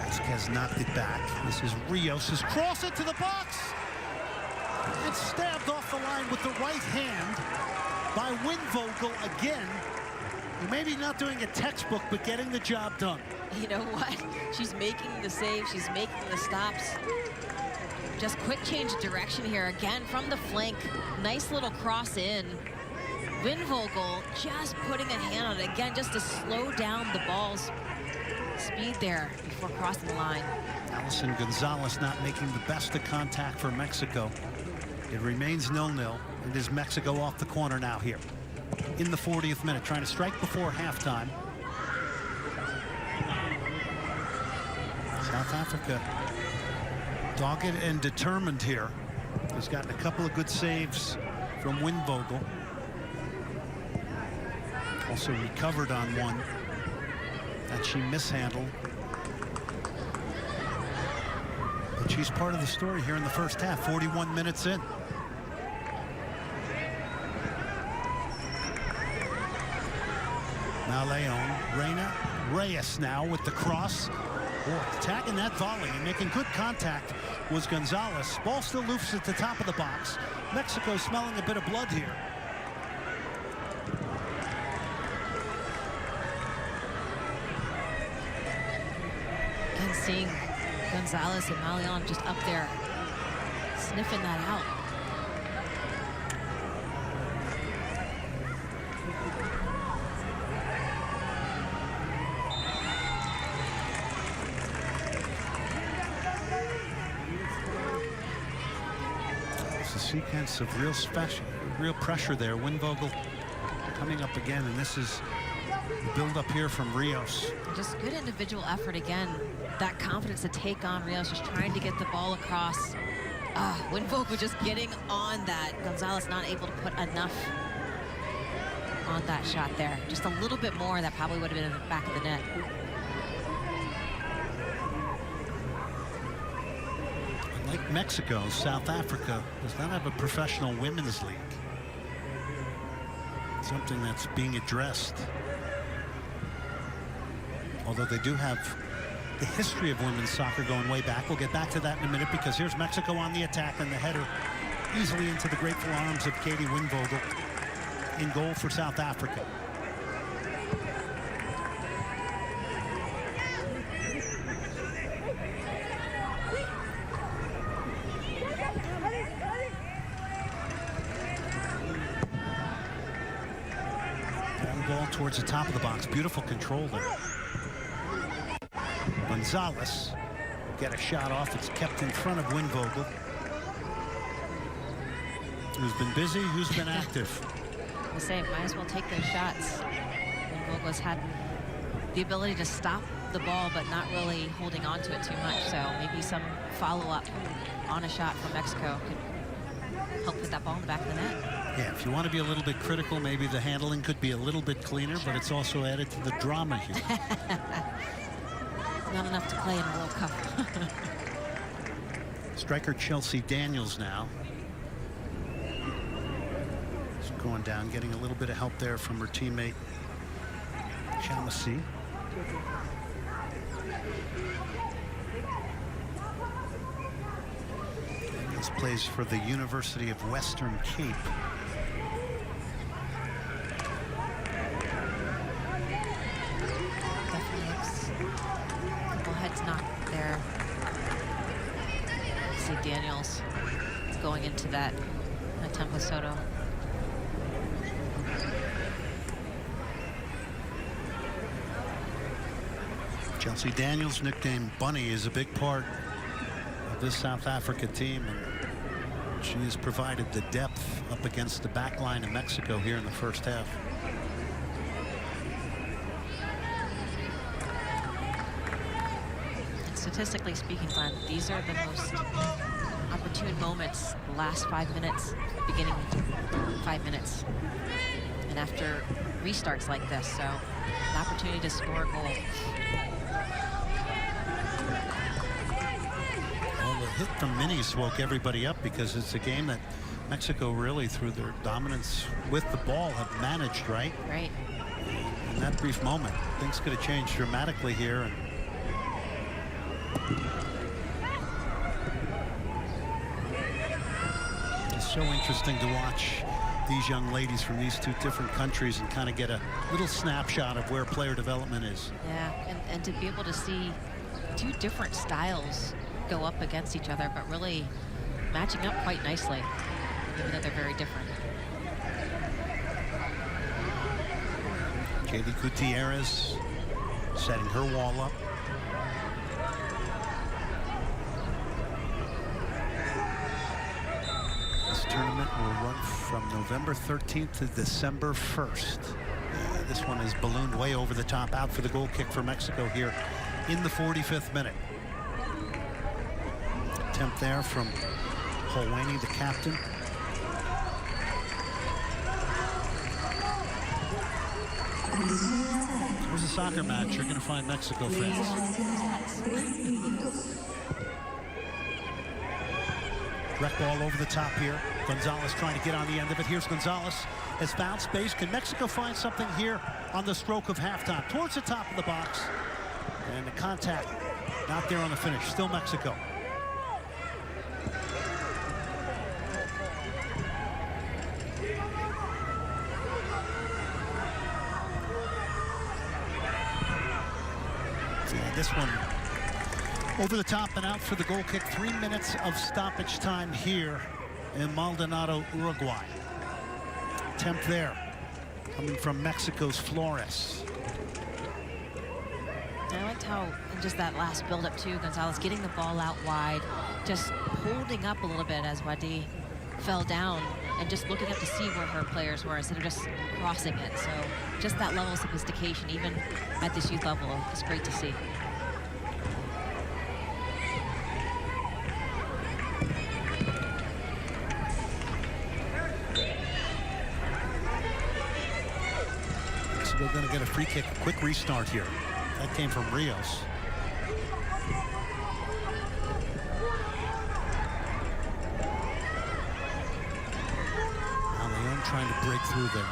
Vasquez knocked it back. This is Rios' cross into the box. And stabbed off the line with the right hand by Winvogel again. Maybe not doing a textbook, but getting the job done. You know what? She's making the save. She's making the stops. Just quick change of direction here again from the flank. Nice little cross in. Winvogel just putting a hand on it again just to slow down the ball's speed there before crossing the line. Alison Gonzalez not making the best of contact for Mexico. It remains 0-0. It is Mexico off the corner now here in the 40th minute, trying to strike before halftime. South Africa dogged and determined here. Has gotten a couple of good saves from Winvogel. Also recovered on one that she mishandled. But she's part of the story here in the first half, 41 minutes in. Now Leon, Reina Reyes now with the cross. Attacking that volley and making good contact was Gonzalez. Ball still loose at the top of the box. Mexico smelling a bit of blood here. And seeing Gonzalez and Malion just up there sniffing that out. Sequence of real pressure there. Winvogel coming up again, and this is the build up here from Rios. Just good individual effort again. That confidence to take on Rios, just trying to get the ball across. Winvogel just getting on that. Gonzalez not able to put enough on that shot there. Just a little bit more, that probably would have been in the back of the net. Like Mexico, South Africa does not have a professional women's league. Something that's being addressed. Although they do have the history of women's soccer going way back. We'll get back to that in a minute, because here's Mexico on the attack, and the header easily into the grateful arms of Katie Winvogel in goal for South Africa. Ball towards the top of the box. Beautiful control there. Gonzalez get a shot off. It's kept in front of Winvogel. Who's been busy, who's been active. The same, might as well take those shots. Winvogel's had the ability to stop the ball, but not really holding on to it too much. So maybe some follow-up on a shot from Mexico could help put that ball in the back of the net. Yeah, if you want to be a little bit critical, maybe the handling could be a little bit cleaner, but it's also added to the drama here. Not enough to play in a World Cup. Striker Chelsea Daniels now. She's going down, getting a little bit of help there from her teammate, Chamasi. Daniels plays for the University of Western Cape. There. See Daniels going into that Tempo Soto. Chelsea Daniels, nicknamed Bunny, is a big part of this South Africa team, and she has provided the depth up against the back line of Mexico here in the first half. Statistically speaking, Glenn, these are the most opportune moments, the last 5 minutes, beginning 5 minutes. And after restarts like this, so an opportunity to score a goal. Well, the hit from Minis woke everybody up, because it's a game that Mexico really, through their dominance with the ball, have managed, right? Right. In that brief moment, things could have changed dramatically here. And it's so interesting to watch these young ladies from these two different countries and kind of get a little snapshot of where player development is. Yeah, and to be able to see two different styles go up against each other, but really matching up quite nicely, even though they're very different. Katie Gutierrez setting her wall up. This tournament will run from November 13th to December 1st. This one is ballooned way over the top, out for the goal kick for Mexico here in the 45th minute. Attempt there from Holweni, the captain. Here's a soccer match you're going to find Mexico fans. Direct ball over the top here. Gonzalez trying to get on the end of it. Here's Gonzalez. Has found space. Can Mexico find something here on the stroke of halftime? Towards the top of the box. And the contact not there on the finish. Still Mexico. This one over the top and out for the goal kick. 3 minutes of stoppage time here in Maldonado, Uruguay. Attempt there coming from Mexico's Flores. I liked how in just that last build-up too, Gonzalez getting the ball out wide, just holding up a little bit as Wadi fell down, and just looking up to see where her players were instead of just crossing it. So just that level of sophistication, even at this youth level, is great to see. So they're going to get a free kick, a quick restart here. That came from Rios. trying to break through there.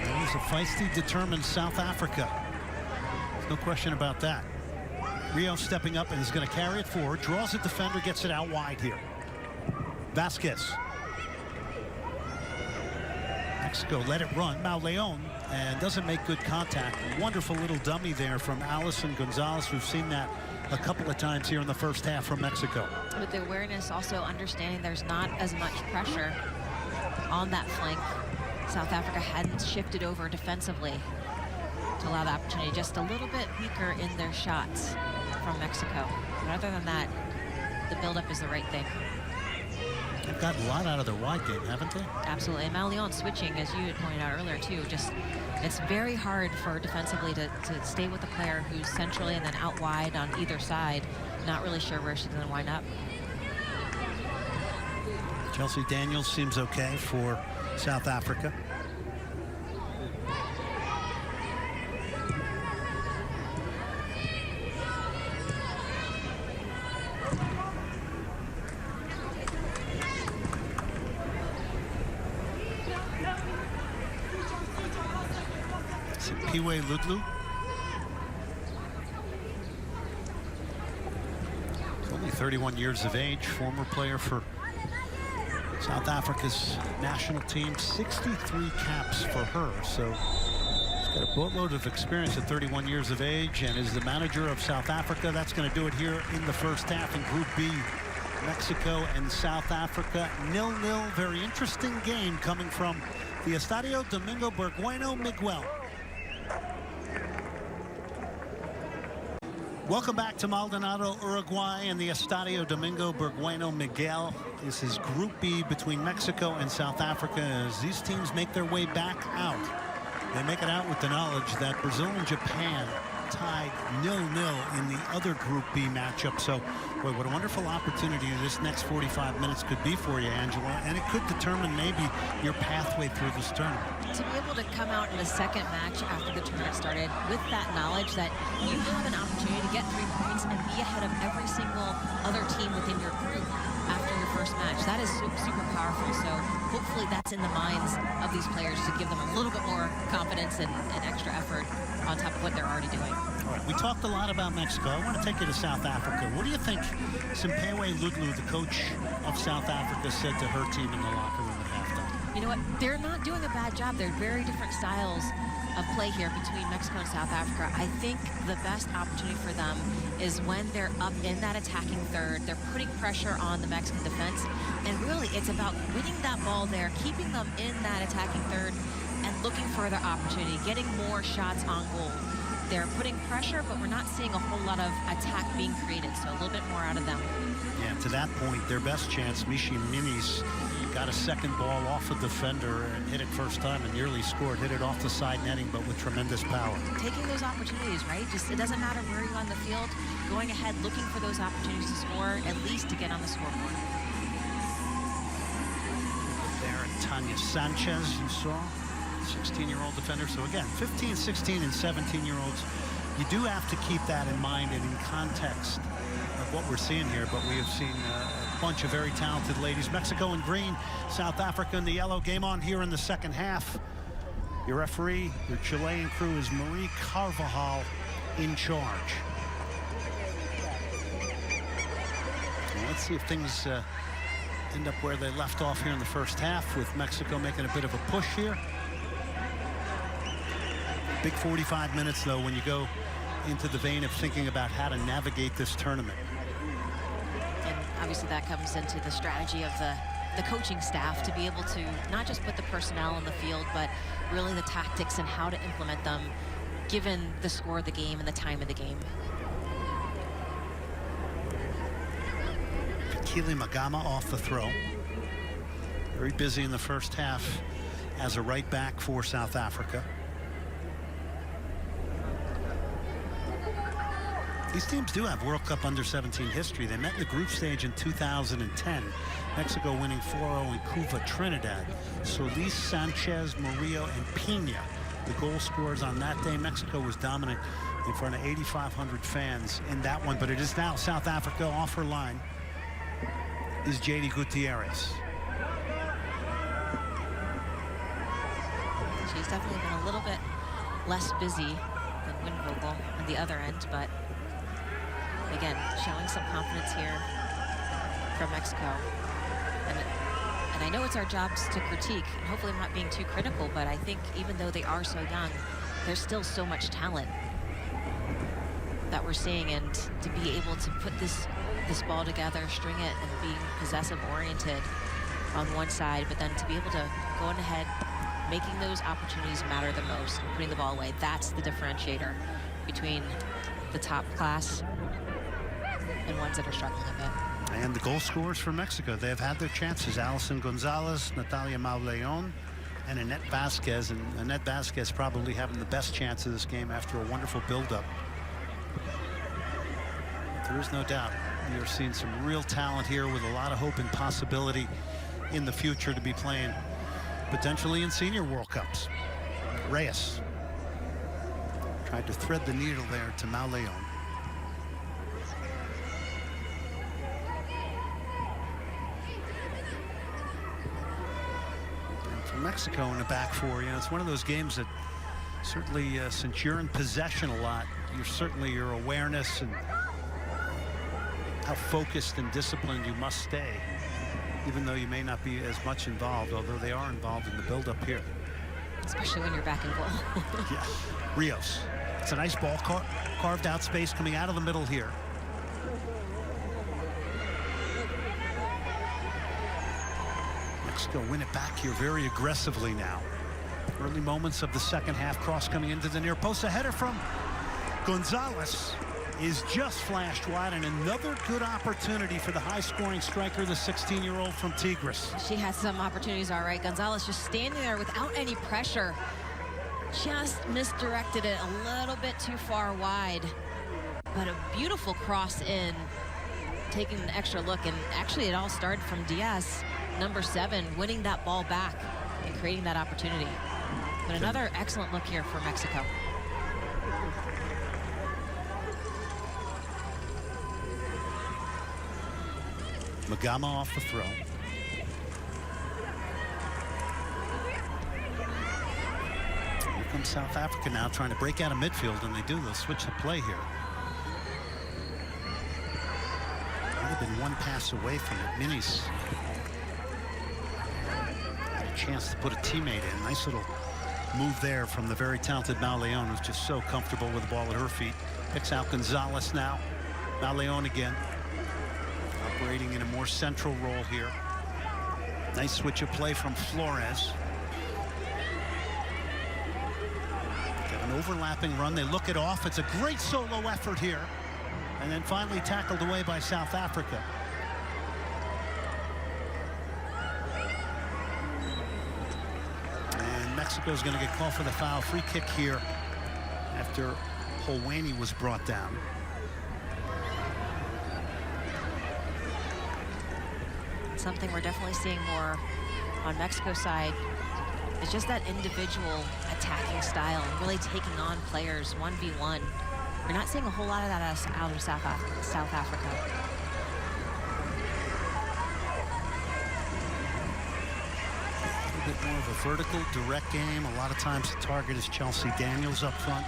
And it's a feisty, determined South Africa. There's no question about that. Rio stepping up and is going to carry it forward. Draws a defender, gets it out wide here. Vasquez. Mexico let it run. Mauleon, and doesn't make good contact. Wonderful little dummy there from Allison Gonzalez. We've seen that a couple of times here in the first half from Mexico. With the awareness, also understanding there's not as much pressure on that flank. South Africa hadn't shifted over defensively to allow the opportunity. Just a little bit weaker in their shots from Mexico. But other than that, the buildup is the right thing. They've gotten a lot out of their wide game, haven't they? Absolutely. And Mauleon switching, as you had pointed out earlier, too. Just, it's very hard for defensively to stay with the player who's centrally and then out wide on either side. Not really sure where she's going to wind up. Chelsea Daniels seems okay for South Africa. Piwe Ludlu. He's only 31 years of age, former player for South Africa's national team. 63 caps for her, so she's got a boatload of experience at 31 years of age and is the manager of South Africa. That's going to do it here in the first half in Group B. Mexico and South Africa 0-0. Very interesting game coming from the Estadio Domingo Burgueno Miguel. Welcome back to Maldonado, Uruguay, and the Estadio Domingo Burgueno Miguel. This is Group B between Mexico and South Africa as these teams make their way back out. They make it out with the knowledge that Brazil and Japan tied 0-0 in the other Group B matchup. So, boy, what a wonderful opportunity this next 45 minutes could be for you, Angela, and it could determine maybe your pathway through this tournament. To be able to come out in the second match after the tournament started with that knowledge that you have an opportunity to get 3 points and be ahead of every single other team within your group after your first match, that is super powerful. So hopefully that's in the minds of these players to give them a little bit more confidence and extra effort on top of what they're already doing. All right, we talked a lot about Mexico. I want to take you to South Africa. What do you think Simpewe Ludlu, the coach of South Africa, said to her team in the locker room at halftime? You know what? They're not doing a bad job. They're very different styles of play here between Mexico and South Africa. I think the best opportunity for them is when they're up in that attacking third. They're putting pressure on the Mexican defense. And really, it's about winning that ball there, keeping them in that attacking third, and looking for their opportunity, getting more shots on goal. They're putting pressure, but we're not seeing a whole lot of attack being created, so a little bit more out of them. Yeah, to that point, their best chance, Mishi Minis, got a second ball off a defender and hit it first time and nearly scored. Hit it off the side netting, but with tremendous power. Taking those opportunities, right? Just, it doesn't matter where you're on the field, going ahead, looking for those opportunities to score, at least to get on the scoreboard. There, Tanya Sanchez, you saw. 16-year-old defender. So again, 15, 16, and 17-year-olds, you do have to keep that in mind and in context of what we're seeing here. But we have seen a bunch of very talented ladies. Mexico in green, South Africa in the yellow. Game on here in the second half. Your referee, your Chilean crew, is Marie Carvajal in charge. Well, let's see if things end up where they left off here in the first half, with Mexico making a bit of a push here. Big 45 minutes, though, when you go into the vein of thinking about how to navigate this tournament. And obviously that comes into the strategy of the coaching staff to be able to not just put the personnel on the field, but really the tactics and how to implement them given the score of the game and the time of the game. Keely Magama off the throw. Very busy in the first half as a right back for South Africa. These teams do have World Cup under-17 history. They met in the group stage in 2010. Mexico winning 4-0 in Cuba, Trinidad. Solis, Sanchez, Murillo, and Pina the goal scorers on that day. Mexico was dominant in front of 8,500 fans in that one, but it is now South Africa. Off her line is J.D. Gutierrez. She's definitely been a little bit less busy than Winvogel on the other end, but again, showing some confidence here from Mexico. And I know it's our jobs to critique, and hopefully I'm not being too critical, but I think even though they are so young, there's still so much talent that we're seeing, and to be able to put this ball together, string it, and being possessive oriented on one side, but then to be able to go on ahead, making those opportunities matter the most, and putting the ball away. That's the differentiator between the top class and ones that are struggling a bit. And the goal scorers for Mexico, they have had their chances. Alison Gonzalez, Natalia Mauleon, and Annette Vasquez. And Annette Vasquez probably having the best chance of this game after a wonderful build-up. There is no doubt we are seeing some real talent here with a lot of hope and possibility in the future to be playing potentially in senior World Cups. Reyes tried to thread the needle there to Mauleon. Mexico in the back four. You know, it's one of those games that certainly, since you're in possession a lot, your awareness and how focused and disciplined you must stay, even though you may not be as much involved, although they are involved in the build-up here. Especially when you're back in goal. Yeah, Rios. It's a nice ball, carved out space coming out of the middle here. Mexico win it back here very aggressively now. Early moments of the second half, cross coming into the near post. A header from Gonzalez is just flashed wide, and another good opportunity for the high-scoring striker, the 16-year-old from Tigres. She had some opportunities, all right. Gonzalez just standing there without any pressure. Just misdirected it a little bit too far wide. But a beautiful cross in, taking an extra look. And actually, it all started from Diaz, number 7, winning that ball back and creating that opportunity. But another excellent look here for Mexico. Magama off the throw. Here comes South Africa now trying to break out of midfield, and they do. They'll switch the play here. Might have been one pass away from it. Minis had a chance to put a teammate in. Nice little move there from the very talented Mauleon, who's just so comfortable with the ball at her feet. Picks out Gonzalez now. Mauleon again, operating in a more central role here. Nice switch of play from Flores. Got an overlapping run. They look it off. It's a great solo effort here. And then finally tackled away by South Africa. And Mexico's going to get called for the foul. Free kick here after Holweni was brought down. Something we're definitely seeing more on Mexico's side is just that individual attacking style and really taking on players 1v1. We're not seeing a whole lot of that out of South Africa. A little bit more of a vertical, direct game. A lot of times the target is Chelsea Daniels up front.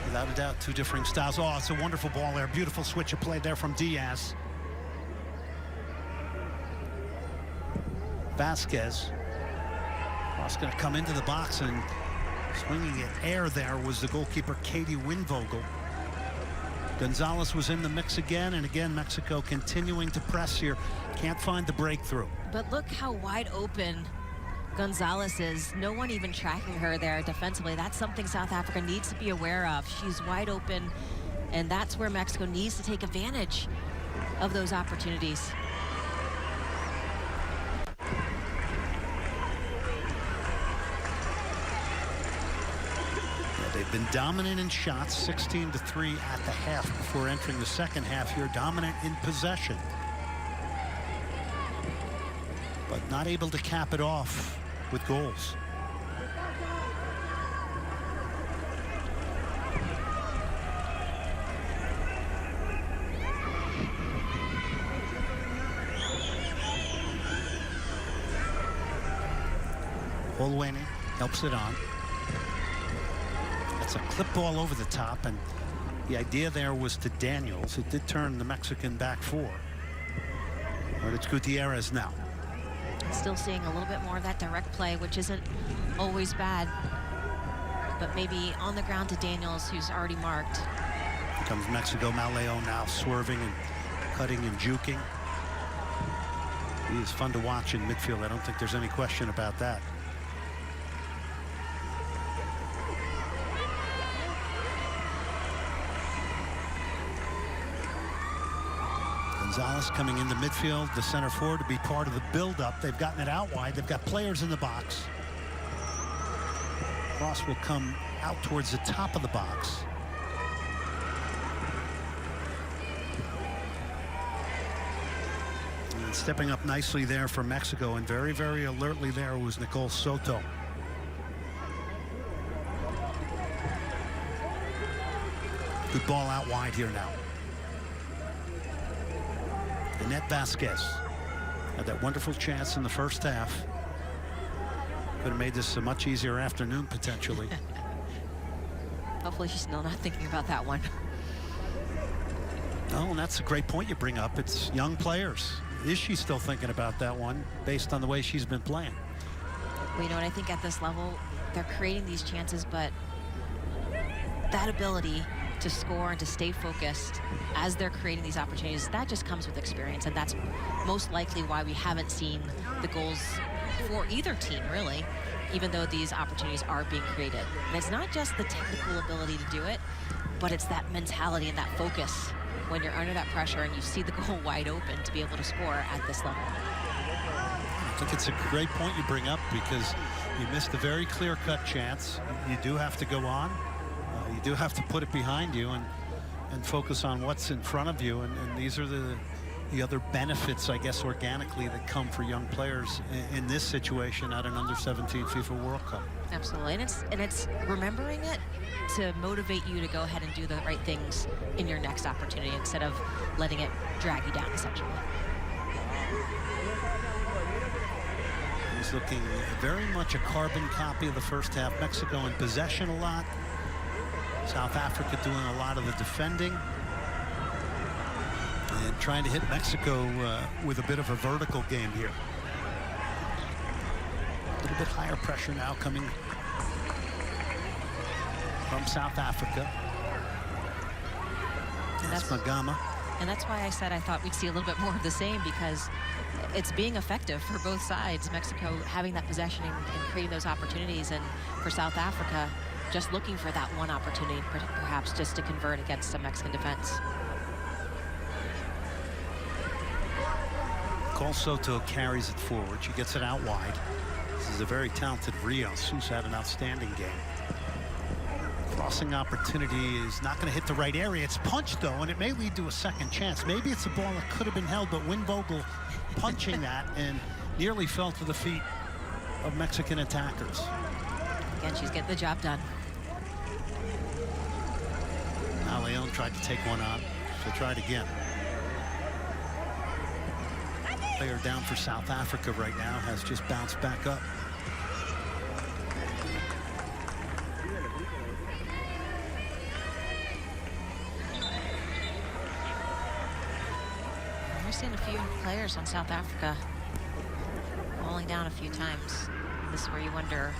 Without a doubt, two differing styles. Oh, it's a wonderful ball there. Beautiful switch of play there from Diaz. Vasquez. Cross going to come into the box, and swinging at air there was the goalkeeper, Katie Winvogel. Gonzalez was in the mix again, and again, Mexico continuing to press here. Can't find the breakthrough. But look how wide open Gonzalez is. No one even tracking her there defensively. That's something South Africa needs to be aware of. She's wide open, and that's where Mexico needs to take advantage of those opportunities. Yeah, they've been dominant in shots, 16-3 at the half before entering the second half here. Dominant in possession. but not able to cap it off with goals. Holwene helps it on. That's a clip ball over the top, and the idea there was to Daniels. It did turn the Mexican back four. But it's Gutierrez now. Still seeing a little bit more of that direct play, which isn't always bad. But maybe on the ground to Daniels, who's already marked. Here comes Mexico. Maleo now swerving and cutting and juking. He is fun to watch in midfield. I don't think there's any question about that. Gonzalez coming into midfield, the center forward, to be part of the build-up. They've gotten it out wide. They've got players in the box. Cross will come out towards the top of the box. And stepping up nicely there for Mexico, and very, very alertly there was Nicole Soto. Good ball out wide here now. Annette Vasquez had that wonderful chance in the first half. Could have made this a much easier afternoon, potentially. Hopefully she's still not thinking about that one. No, and that's a great point you bring up. It's young players. Is she still thinking about that one based on the way she's been playing? Well, you know what, I think at this level, they're creating these chances, but that ability to score and to stay focused as they're creating these opportunities, that just comes with experience, and that's most likely why we haven't seen the goals for either team, really, even though these opportunities are being created. And it's not just the technical ability to do it, but it's that mentality and that focus when you're under that pressure and you see the goal wide open to be able to score at this level. I think it's a great point you bring up, because you missed a very clear-cut chance. You do have to go on. You do have to put it behind you and focus on what's in front of you. And these are the other benefits, I guess, organically that come for young players in this situation at an under-17 FIFA World Cup. Absolutely, and it's remembering it to motivate you to go ahead and do the right things in your next opportunity instead of letting it drag you down, essentially. He's looking very much a carbon copy of the first half. Mexico in possession a lot. South Africa doing a lot of the defending. And trying to hit Mexico with a bit of a vertical game here. A little bit higher pressure now coming from South Africa. And that's Magama. And that's why I said I thought we'd see a little bit more of the same, because it's being effective for both sides. Mexico having that possession and creating those opportunities, and for South Africa just looking for that one opportunity, perhaps just to convert against some Mexican defense. Cole Soto carries it forward. She gets it out wide. This is a very talented Rios, who's had an outstanding game. Crossing opportunity is not going to hit the right area. It's punched, though, and it may lead to a second chance. Maybe it's a ball that could have been held, but Winvogel punching that and nearly fell to the feet of Mexican attackers. Again, she's getting the job done. Now Leon tried to take one on. She'll try it again. Player down for South Africa right now has just bounced back up. We're seeing a few players on South Africa falling down a few times. This is where you wonder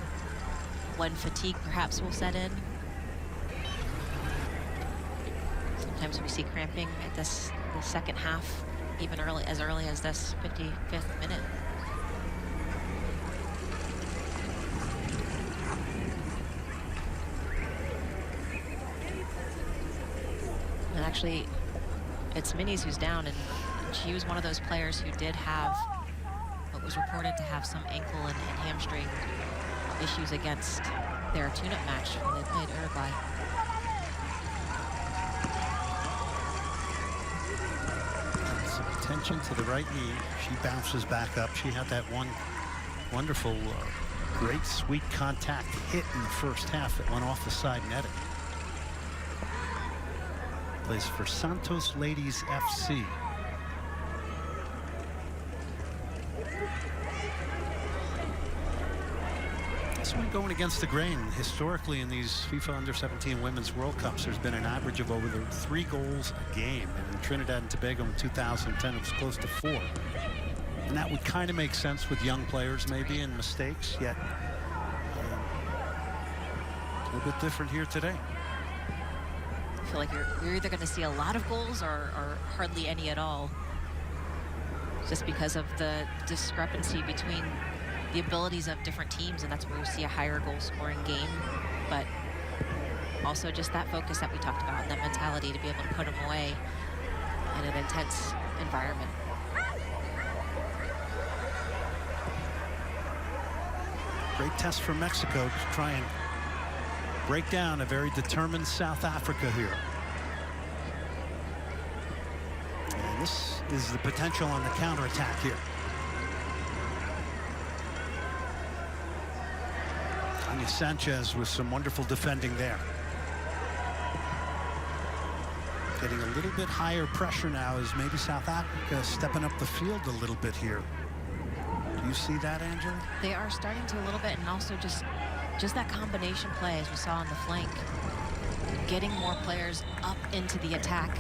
when fatigue perhaps will set in. Sometimes we see cramping at the second half, even early as this 55th minute. And actually, it's Minis who's down, and she was one of those players who did have what was reported to have some ankle and hamstring issues against their tune-up match when they played Uruguay. Attention to the right knee. She bounces back up. She had that one wonderful, great sweet contact hit in the first half that went off the side netting. Plays for Santos Ladies FC. This one going against the grain. Historically, in these FIFA Under-17 Women's World Cups, there's been an average of over 3 goals a game. And in Trinidad and Tobago in 2010, it was close to 4. And that would kind of make sense with young players, maybe, and mistakes. Yet, a little bit different here today. I feel like you're either going to see a lot of goals or hardly any at all, just because of the discrepancy between the abilities of different teams, and that's where we see a higher goal scoring game, but also just that focus that we talked about and that mentality to be able to put them away in an intense environment. Great test for Mexico to try and break down a very determined South Africa here. And this is the potential on the counterattack here. Tanya Sanchez with some wonderful defending there. Getting a little bit higher pressure now as maybe South Africa stepping up the field a little bit here. Do you see that, Angela? They are starting to a little bit, and also just that combination play as we saw on the flank, getting more players up into the attack.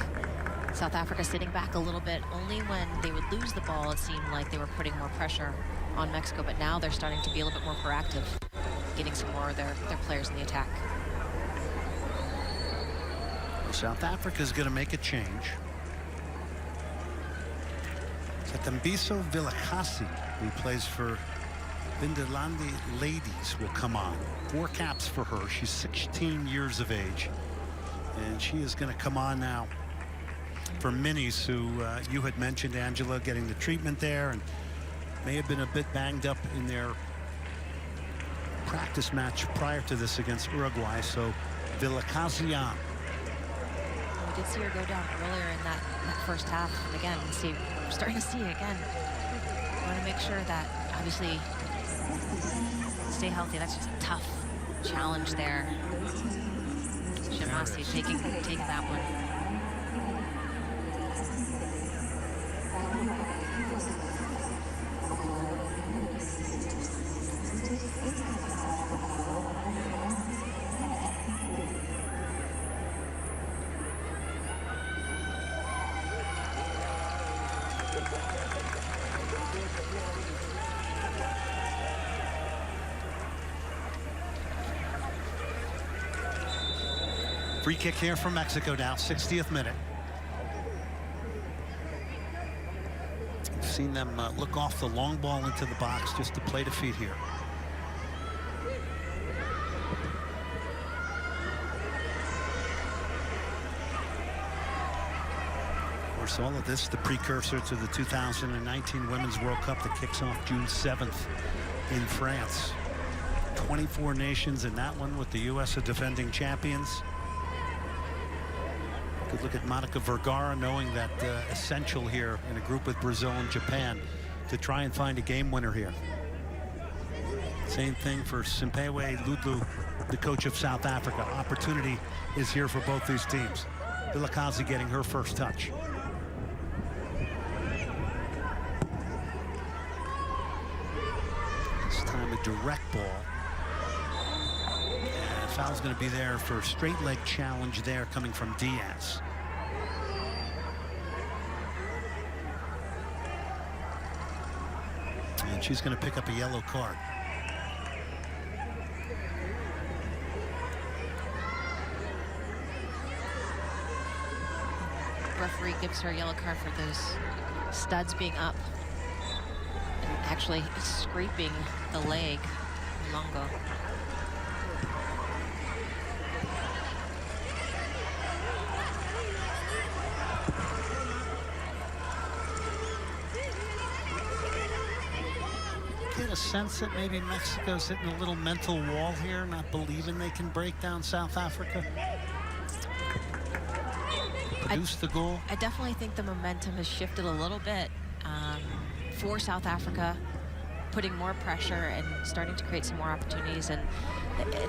South Africa sitting back a little bit. Only when they would lose the ball, it seemed like they were putting more pressure on Mexico, but now they're starting to be a little bit more proactive, getting some more of their players in the attack. South Africa is going to make a change. Tembiso Vilakasi, who plays for Vindalandi Ladies, will come on. 4 caps for her. She's 16 years of age. And she is going to come on now for Minis, who you had mentioned, Angela, getting the treatment there and may have been a bit banged up in their practice match prior to this against Uruguay. So Vilakasi on. We did see her go down earlier in that first half. And again, we're starting to see it again. We want to make sure that, obviously, stay healthy. That's just a tough challenge there. Shamasi taking that one. Free kick here from Mexico now, 60th minute. We've seen them look off the long ball into the box just to play to feet here. Of course, all of this, the precursor to the 2019 Women's World Cup that kicks off June 7th in France. 24 nations in that one, with the U.S. as defending champions. Good look at Monica Vergara, knowing that essential here in a group with Brazil and Japan to try and find a game winner here. Same thing for Simpewe Ludlu, the coach of South Africa. Opportunity is here for both these teams. Vilakazi getting her first touch. This time a direct ball. Foul's going to be there for a straight leg challenge there coming from Diaz. And she's going to pick up a yellow card. Referee gives her a yellow card for those studs being up and actually scraping the leg. Longo. Get a sense that maybe Mexico's hitting a little mental wall here, not believing they can break down South Africa. produced the goal. I definitely think the momentum has shifted a little bit for South Africa, putting more pressure and starting to create some more opportunities. And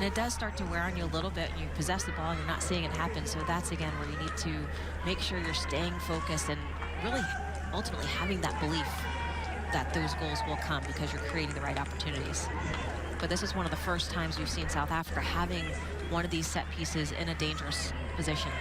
it does start to wear on you a little bit when you possess the ball and you're not seeing it happen. So that's, again, where you need to make sure you're staying focused and really ultimately having that belief that those goals will come because you're creating the right opportunities. But this is one of the first times we've seen South Africa having one of these set pieces in a dangerous position.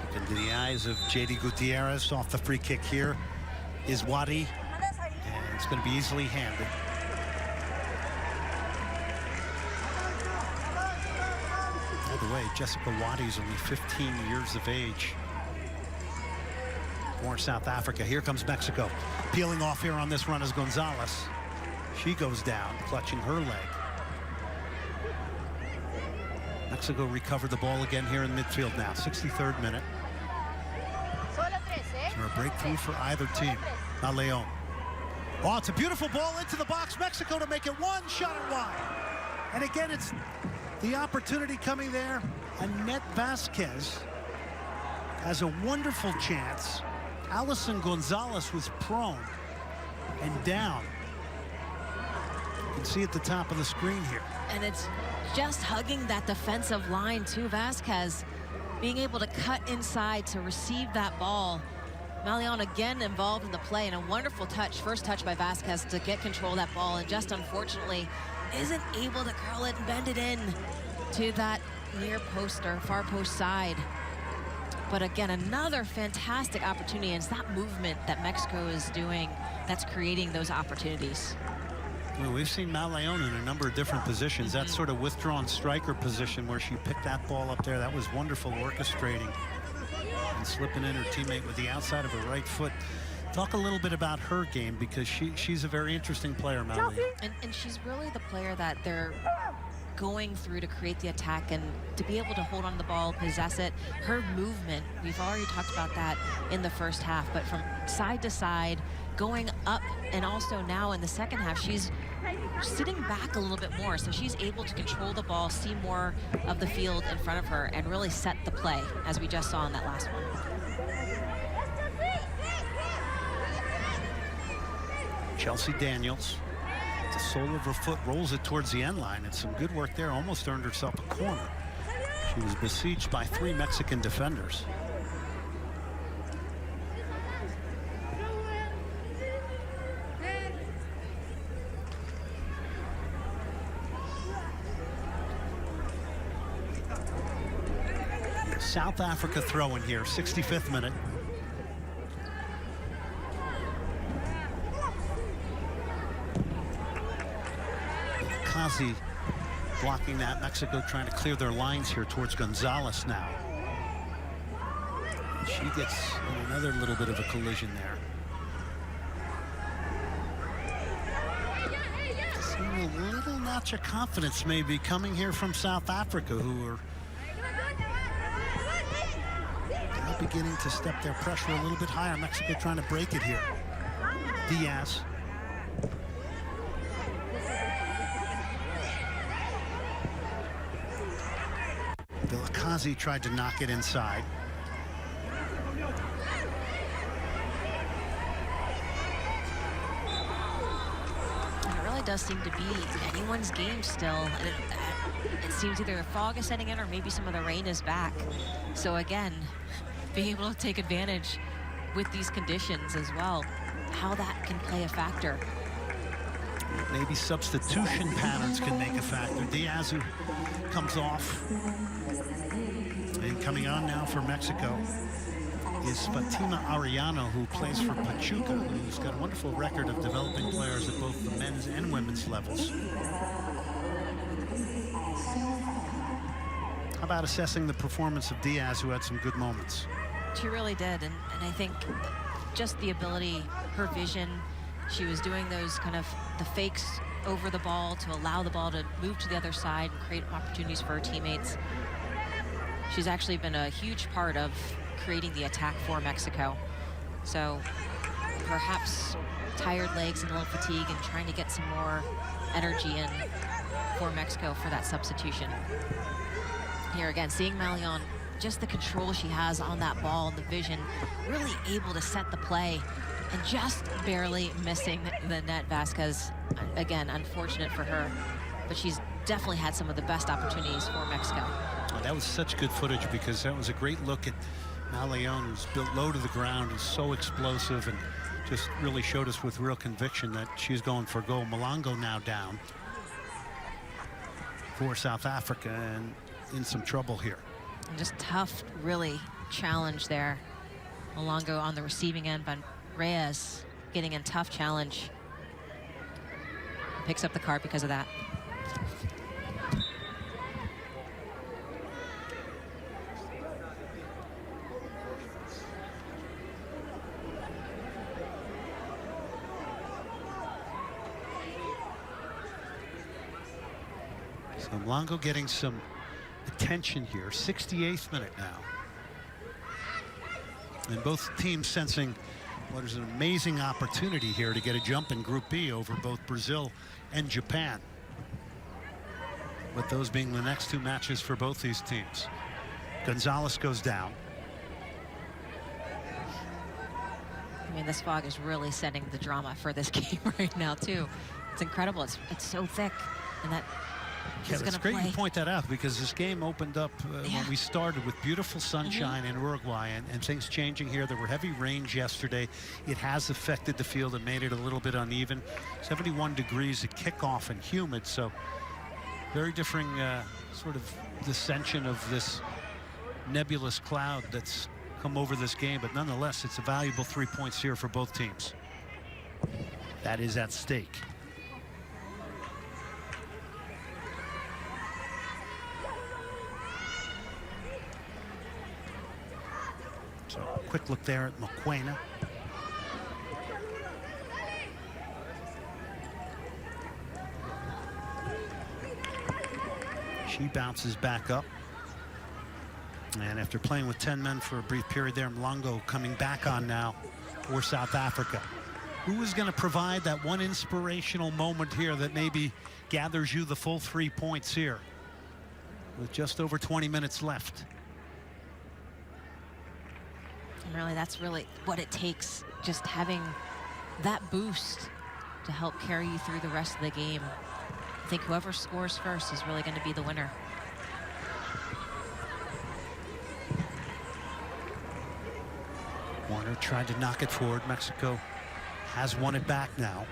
Look into the eyes of J.D. Gutierrez off the free kick here is Wadi, and it's going to be easily handed. By the way, Jessica Wadi is only 15 years of age. For South Africa, here comes Mexico. Peeling off here on this run is Gonzalez. She goes down, clutching her leg. Mexico recovered the ball again here in midfield now, 63rd minute. Is there a breakthrough for either team? Not Leon. Oh, it's a beautiful ball into the box. Mexico to make it one shot and wide. And again, it's the opportunity coming there. Annette Vasquez has a wonderful chance. Alison Gonzalez was prone and down. You can see at the top of the screen here. And it's just hugging that defensive line too. Vasquez being able to cut inside to receive that ball. Malion again involved in the play, and a wonderful touch, first touch by Vasquez to get control of that ball, and just unfortunately isn't able to curl it and bend it in to that near post or far post side. But again, another fantastic opportunity, and it's that movement that Mexico is doing that's creating those opportunities. Well, we've seen Malion in a number of different positions. That sort of withdrawn striker position where she picked that ball up there, that was wonderful orchestrating and slipping in her teammate with the outside of her right foot. Talk a little bit about her game, because she's a very interesting player, Malion. And she's really the player that they're going through to create the attack and to be able to hold on to the ball, possess it. Her movement, we've already talked about that in the first half, but from side to side, going up, and also now in the second half, she's sitting back a little bit more, so she's able to control the ball, see more of the field in front of her, and really set the play, as we just saw in that last one. Chelsea Daniels, the sole of her foot, rolls it towards the end line, and some good work there, almost earned herself a corner. She was besieged by 3 Mexican defenders. South Africa throwing here, 65th minute. Kazi blocking that. Mexico trying to clear their lines here towards Gonzalez now. She gets in another little bit of a collision there. Seeing a little notch of confidence maybe coming here from South Africa, who are beginning to step their pressure a little bit higher. Mexico trying to break it here. Diaz. Vilakazi tried to knock it inside. It really does seem to be anyone's game still. And it seems either the fog is setting in or maybe some of the rain is back. So again, being able to take advantage with these conditions as well, how that can play a factor. Maybe substitution patterns can make a factor. Diaz, who comes off. And coming on now for Mexico is Fatima Arellano, who plays for Pachuca, who's got a wonderful record of developing players at both the men's and women's levels. How about assessing the performance of Diaz, who had some good moments? She really did, and I think just the ability, her vision, she was doing those kind of the fakes over the ball to allow the ball to move to the other side and create opportunities for her teammates. She's actually been a huge part of creating the attack for Mexico. So perhaps tired legs and a little fatigue and trying to get some more energy in for Mexico for that substitution. Here again, seeing Malion, just the control she has on that ball and the vision, really able to set the play and just barely missing the net. Vasquez, again, unfortunate for her, but she's definitely had some of the best opportunities for Mexico. Oh, that was such good footage, because that was a great look at Malion, who's built low to the ground, who's so explosive, and just really showed us with real conviction that she's going for a goal. Malongo now down for South Africa and in some trouble here. And just tough, really, challenge there. Malongo on the receiving end, but Reyes getting in tough challenge. Picks up the card because of that. So Malongo getting some attention here. 68th minute now. And both teams sensing what is an amazing opportunity here to get a jump in Group B over both Brazil and Japan, with those being the next two matches for both these teams. Gonzalez goes down. I mean, this fog is really setting the drama for this game right now, too. It's incredible. It's so thick, and that Yeah, is going it's to great play. you point that out, because this game opened up when we started with beautiful sunshine in Uruguay, and things changing here. There were heavy rains yesterday. It has affected the field and made it a little bit uneven. 71 degrees at kickoff and humid, so very differing sort of dissension of this nebulous cloud that's come over this game. But nonetheless, it's a valuable 3 points here for both teams. That is at stake. So quick look there at Moquena. She bounces back up. And after playing with 10 men for a brief period there, Malongo coming back on now for South Africa. Who is going to provide that one inspirational moment here that maybe gathers you the full 3 points here with just over 20 minutes left? And really, that's really what it takes, just having that boost to help carry you through the rest of the game. I think whoever scores first is really going to be the winner. Warner tried to knock it forward. Mexico has won it back now.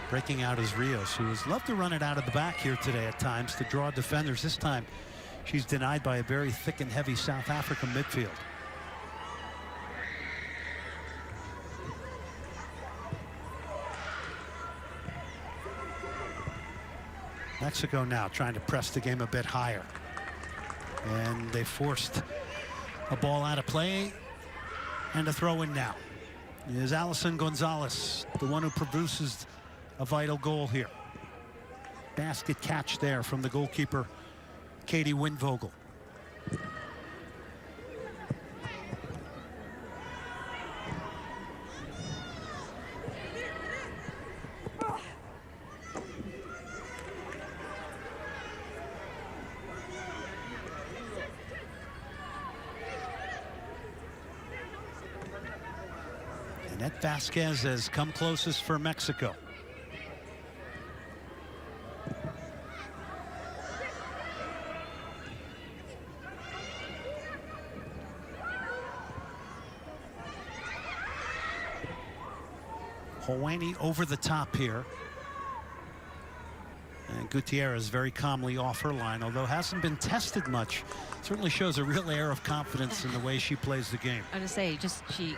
Breaking out is Rios, who has loved to run it out of the back here today at times to draw defenders. This time she's denied by a very thick and heavy South African midfield. Mexico now trying to press the game a bit higher. And they forced a ball out of play and a throw in now. Is Alison Gonzalez, the one who produces a vital goal here. Basket catch there from the goalkeeper, Katie Windvogel. Annette Vasquez has come closest for Mexico. Hoani over the top here. And Gutierrez very calmly off her line, although hasn't been tested much. Certainly shows a real air of confidence in the way she plays the game. I would say, she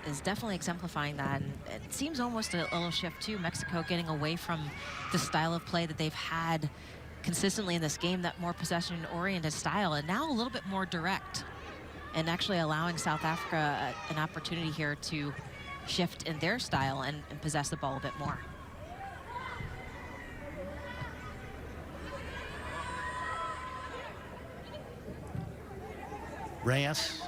is definitely exemplifying that, and it seems almost a little shift too. Mexico getting away from the style of play that they've had consistently in this game, that more possession-oriented style, and now a little bit more direct, and actually allowing South Africa an opportunity here to shift in their style and possess the ball a bit more. Reyes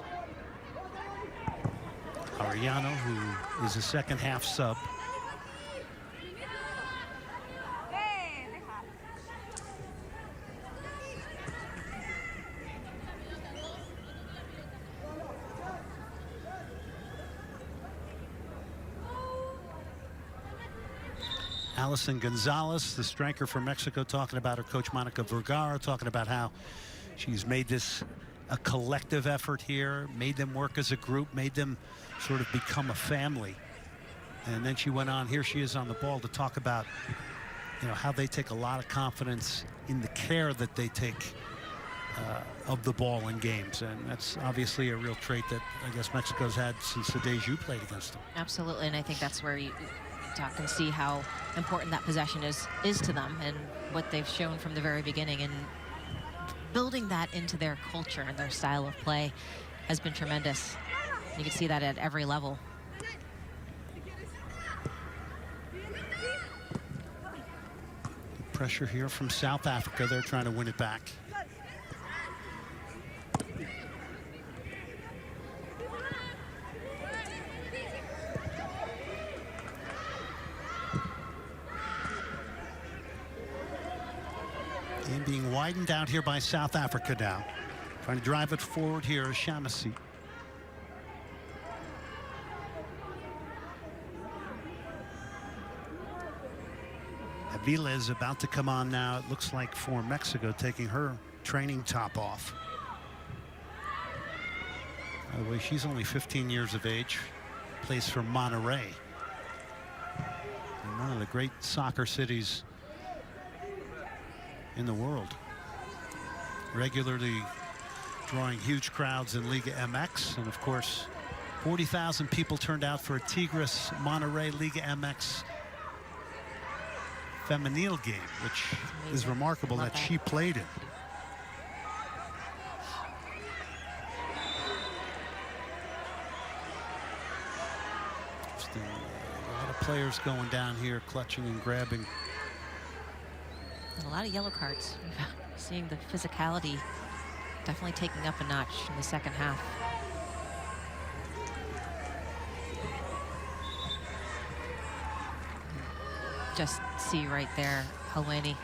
Mariano, who is a second half sub. Alison Gonzalez, the striker from Mexico, talking about her coach Monica Vergara, talking about how she's made this a collective effort here, made them work as a group, made them sort of become a family. And then she went on, here she is on the ball, to talk about, you know, how they take a lot of confidence in the care that they take of the ball in games. And that's obviously a real trait that I guess Mexico's had since the days you played against them. Absolutely, and I think that's where you talk and see how important that possession is to them and what they've shown from the very beginning, and building that into their culture and their style of play has been tremendous. You can see that at every level. Pressure here from South Africa. They're trying to win it back. Game being widened out here by South Africa now. Trying to drive it forward here is Shamasi. Avila is about to come on now. It looks like for Mexico, taking her training top off. By the way, she's only 15 years of age. Plays for Monterrey. And one of the great soccer cities in the world. Regularly drawing huge crowds in Liga MX. And of course, 40,000 people turned out for a Tigres Monterrey Liga MX femenil game, which is remarkable that she played in. Interesting. A lot of players going down here, clutching and grabbing. A lot of yellow cards. Seeing the physicality definitely taking up a notch in the second half. Just see right there, Helwani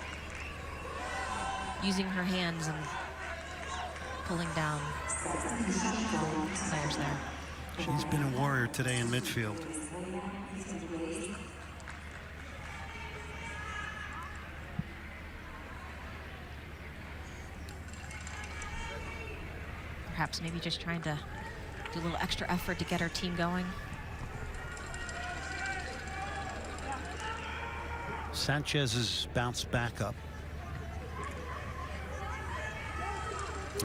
using her hands and pulling down players there. She's been a warrior today in midfield. Perhaps maybe just trying to do a little extra effort to get her team going. Sanchez has bounced back up.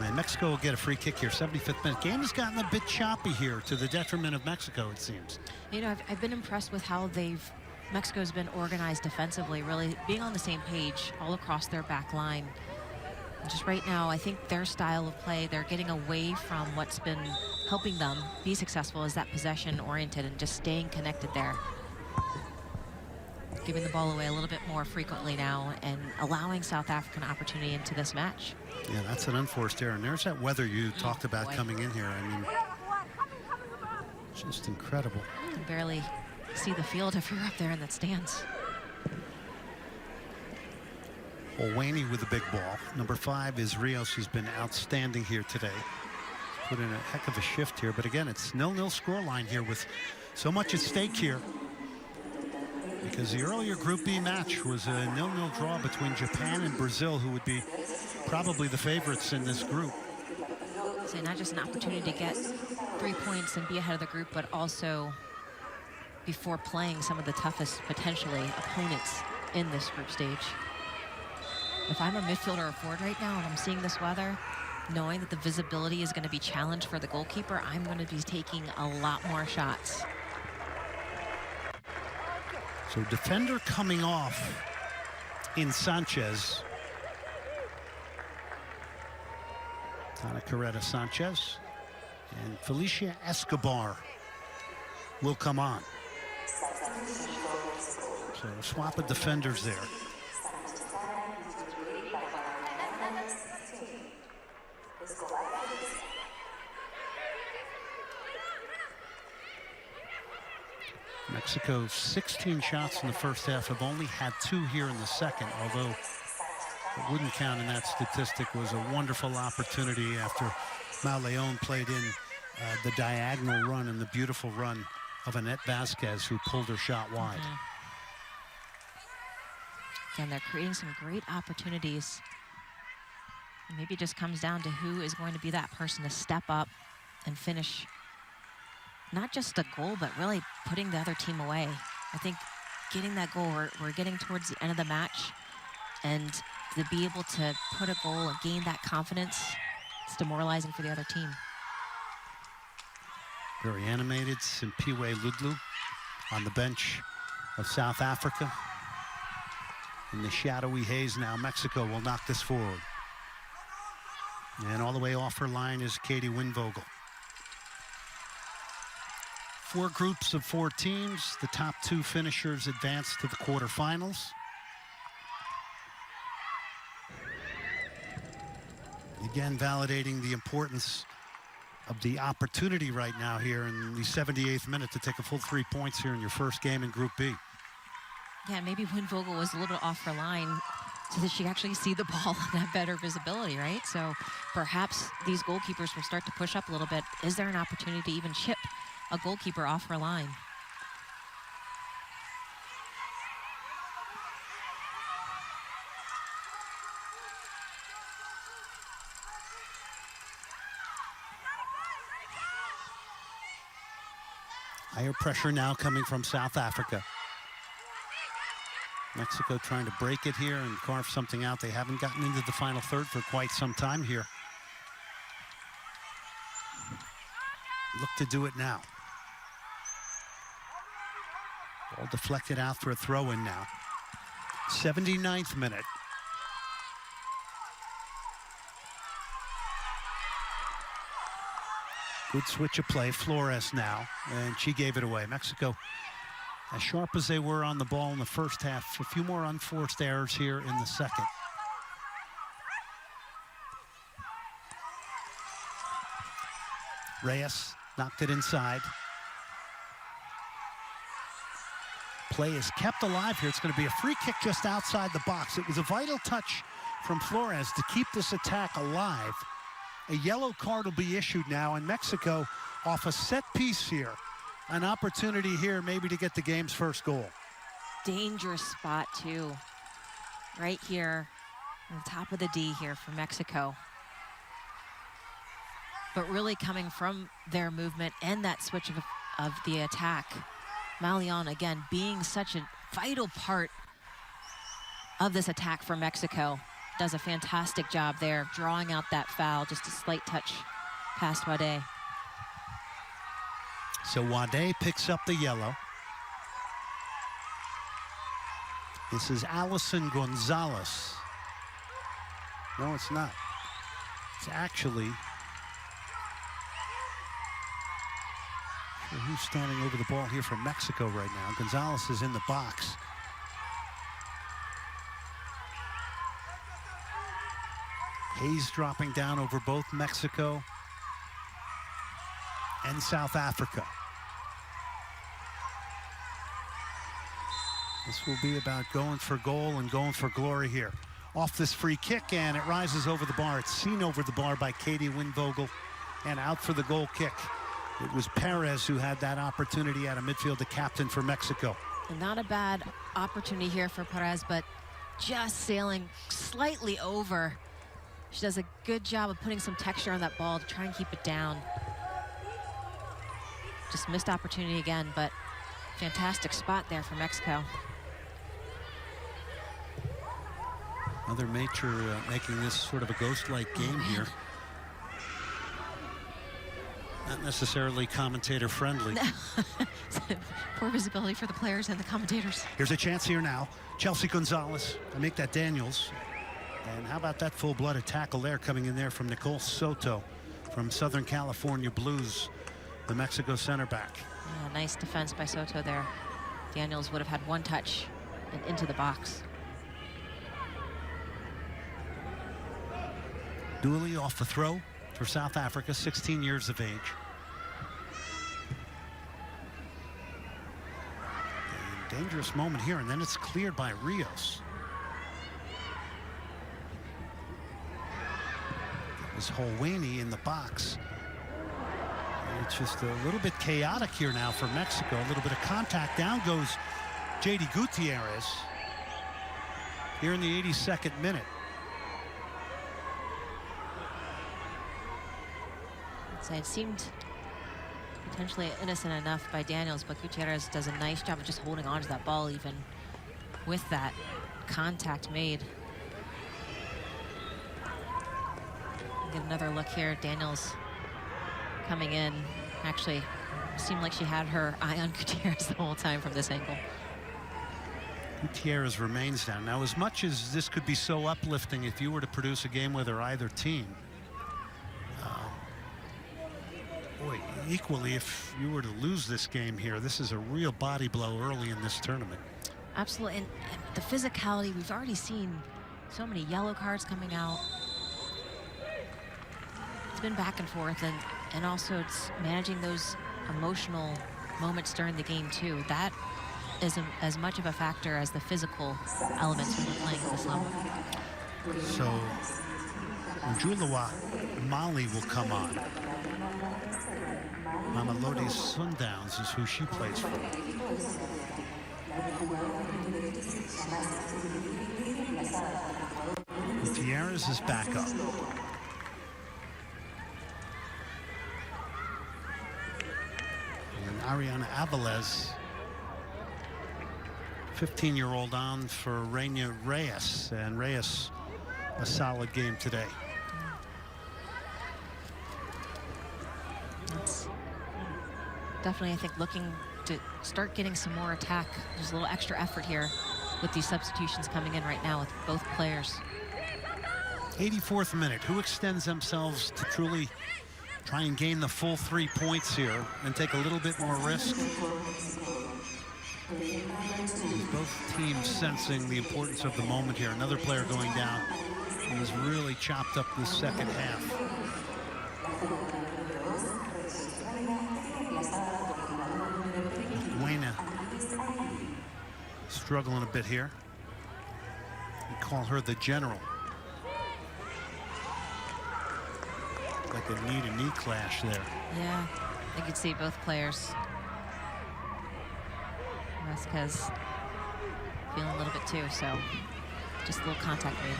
And Mexico will get a free kick here, 75th minute. Game has gotten a bit choppy here, to the detriment of Mexico, it seems. You know, I've been impressed with how Mexico's been organized defensively, really being on the same page all across their back line. And just right now, I think their style of play, they're getting away from what's been helping them be successful, is that possession oriented and just staying connected there. Giving the ball away a little bit more frequently now and allowing South Africa an opportunity into this match. Yeah, that's an unforced error. And there's that weather you talked about coming in here. I mean, just incredible. You can barely see the field if you're up there in that stands. Olwani with the big ball. Number 5 is Rios, who's been outstanding here today. Put in a heck of a shift here. But again, it's 0-0 scoreline here with so much at stake here. Because the earlier Group B match was a 0-0 draw between Japan and Brazil, who would be probably the favorites in this group. So not just an opportunity to get 3 points and be ahead of the group, but also before playing some of the toughest, potentially, opponents in this group stage. If I'm a midfielder or forward right now and I'm seeing this weather, knowing that the visibility is going to be challenged for the goalkeeper, I'm going to be taking a lot more shots. So defender coming off in Sanchez. Tana Coretta Sanchez. And Felicia Escobar will come on. So a swap of defenders there. Mexico 16 shots in the first half, have only had 2 here in the second, although it wouldn't count in that statistic. Was a wonderful opportunity after Mauleon played in the diagonal run and the beautiful run of Annette Vasquez, who pulled her shot wide. Again, they're creating some great opportunities. And maybe it just comes down to who is going to be that person to step up and finish not just a goal, but really putting the other team away. I think getting that goal, we're getting towards the end of the match, and to be able to put a goal and gain that confidence, it's demoralizing for the other team. Very animated, Simpiwe Ludlu on the bench of South Africa. In the shadowy haze now, Mexico will knock this forward. And all the way off her line is Katie Winvogel. 4 groups of 4 teams. The top 2 finishers advance to the quarterfinals. Again, validating the importance of the opportunity right now here in the 78th minute to take a full 3 points here in your first game in Group B. Yeah, maybe Winvogel was a little bit off her line so that she could actually see the ball and have better visibility, right? So perhaps these goalkeepers will start to push up a little bit. Is there an opportunity to even chip a goalkeeper off her line? Higher pressure now coming from South Africa. Mexico trying to break it here and carve something out. They haven't gotten into the final third for quite some time here. Look to do it now. Ball deflected out for a throw-in now. 79th minute. Good switch of play, Flores now, and she gave it away. Mexico, as sharp as they were on the ball in the first half, a few more unforced errors here in the second. Reyes knocked it inside. Play is kept alive here. It's going to be a free kick just outside the box. It was a vital touch from Flores to keep this attack alive. A yellow card will be issued now, and Mexico off a set piece here. An opportunity here maybe to get the game's first goal. Dangerous spot too. Right here on the top of the D here for Mexico. But really coming from their movement and that switch of the attack. Mauleon, again, being such a vital part of this attack for Mexico, does a fantastic job there, drawing out that foul, just a slight touch past Wade. So Wade picks up the yellow. This is Allison Gonzalez. No, it's not. It's actually... Who's standing over the ball here from Mexico right now? Gonzalez is in the box. Haze dropping down over both Mexico and South Africa. This will be about going for goal and going for glory here. Off this free kick, and it rises over the bar. It's seen over the bar by Katie Winvogel, and out for the goal kick. It was Perez who had that opportunity out of midfield, the captain for Mexico. And not a bad opportunity here for Perez, but just sailing slightly over. She does a good job of putting some texture on that ball to try and keep it down. Just missed opportunity again, but fantastic spot there for Mexico. Mother Nature making this sort of a ghost-like game here. Not necessarily commentator friendly. Poor visibility for the players and the commentators. Here's a chance here now. Chelsea Gonzalez to make that Daniels. And how about that full-blooded tackle there coming in there from Nicole Soto from Southern California Blues, the Mexico center back. Yeah, nice defense by Soto there. Daniels would have had one touch and into the box. Dooley off the throw for South Africa, 16 years of age. Dangerous moment here, and then it's cleared by Rios. It was Holwani in the box. And it's just a little bit chaotic here now for Mexico. A little bit of contact. Down goes J.D. Gutierrez here in the 82nd minute. So it seemed potentially innocent enough by Daniels, but Gutierrez does a nice job of just holding on to that ball even with that contact made. Get another look here. Daniels coming in. Actually, seemed like she had her eye on Gutierrez the whole time from this angle. Gutierrez remains down. Now, as much as this could be so uplifting if you were to produce a game whether either team, boy, equally, if you were to lose this game here, this is a real body blow early in this tournament. Absolutely, and the physicality, we've already seen so many yellow cards coming out. It's been back and forth, and also it's managing those emotional moments during the game too. That is as much of a factor as the physical elements when you're playing at this level. So, Ujulawa Mali will come on. Mamelodi Sundowns is who she plays for. Gutierrez is back up. And Ariana Avilés, 15-year-old, on for Reina Reyes. And Reyes, a solid game today. It's definitely, I think, looking to start getting some more attack. There's a little extra effort here with these substitutions coming in right now with both players. 84th minute. Who extends themselves to truly try and gain the full 3 points here and take a little bit more risk? Both teams sensing the importance of the moment here. Another player going down who was really chopped up this second half. Buena struggling a bit here. We call her the general. Like a knee-to-knee clash there. Yeah, you could see both players. Vasquez feeling a little bit too, so just a little contact made.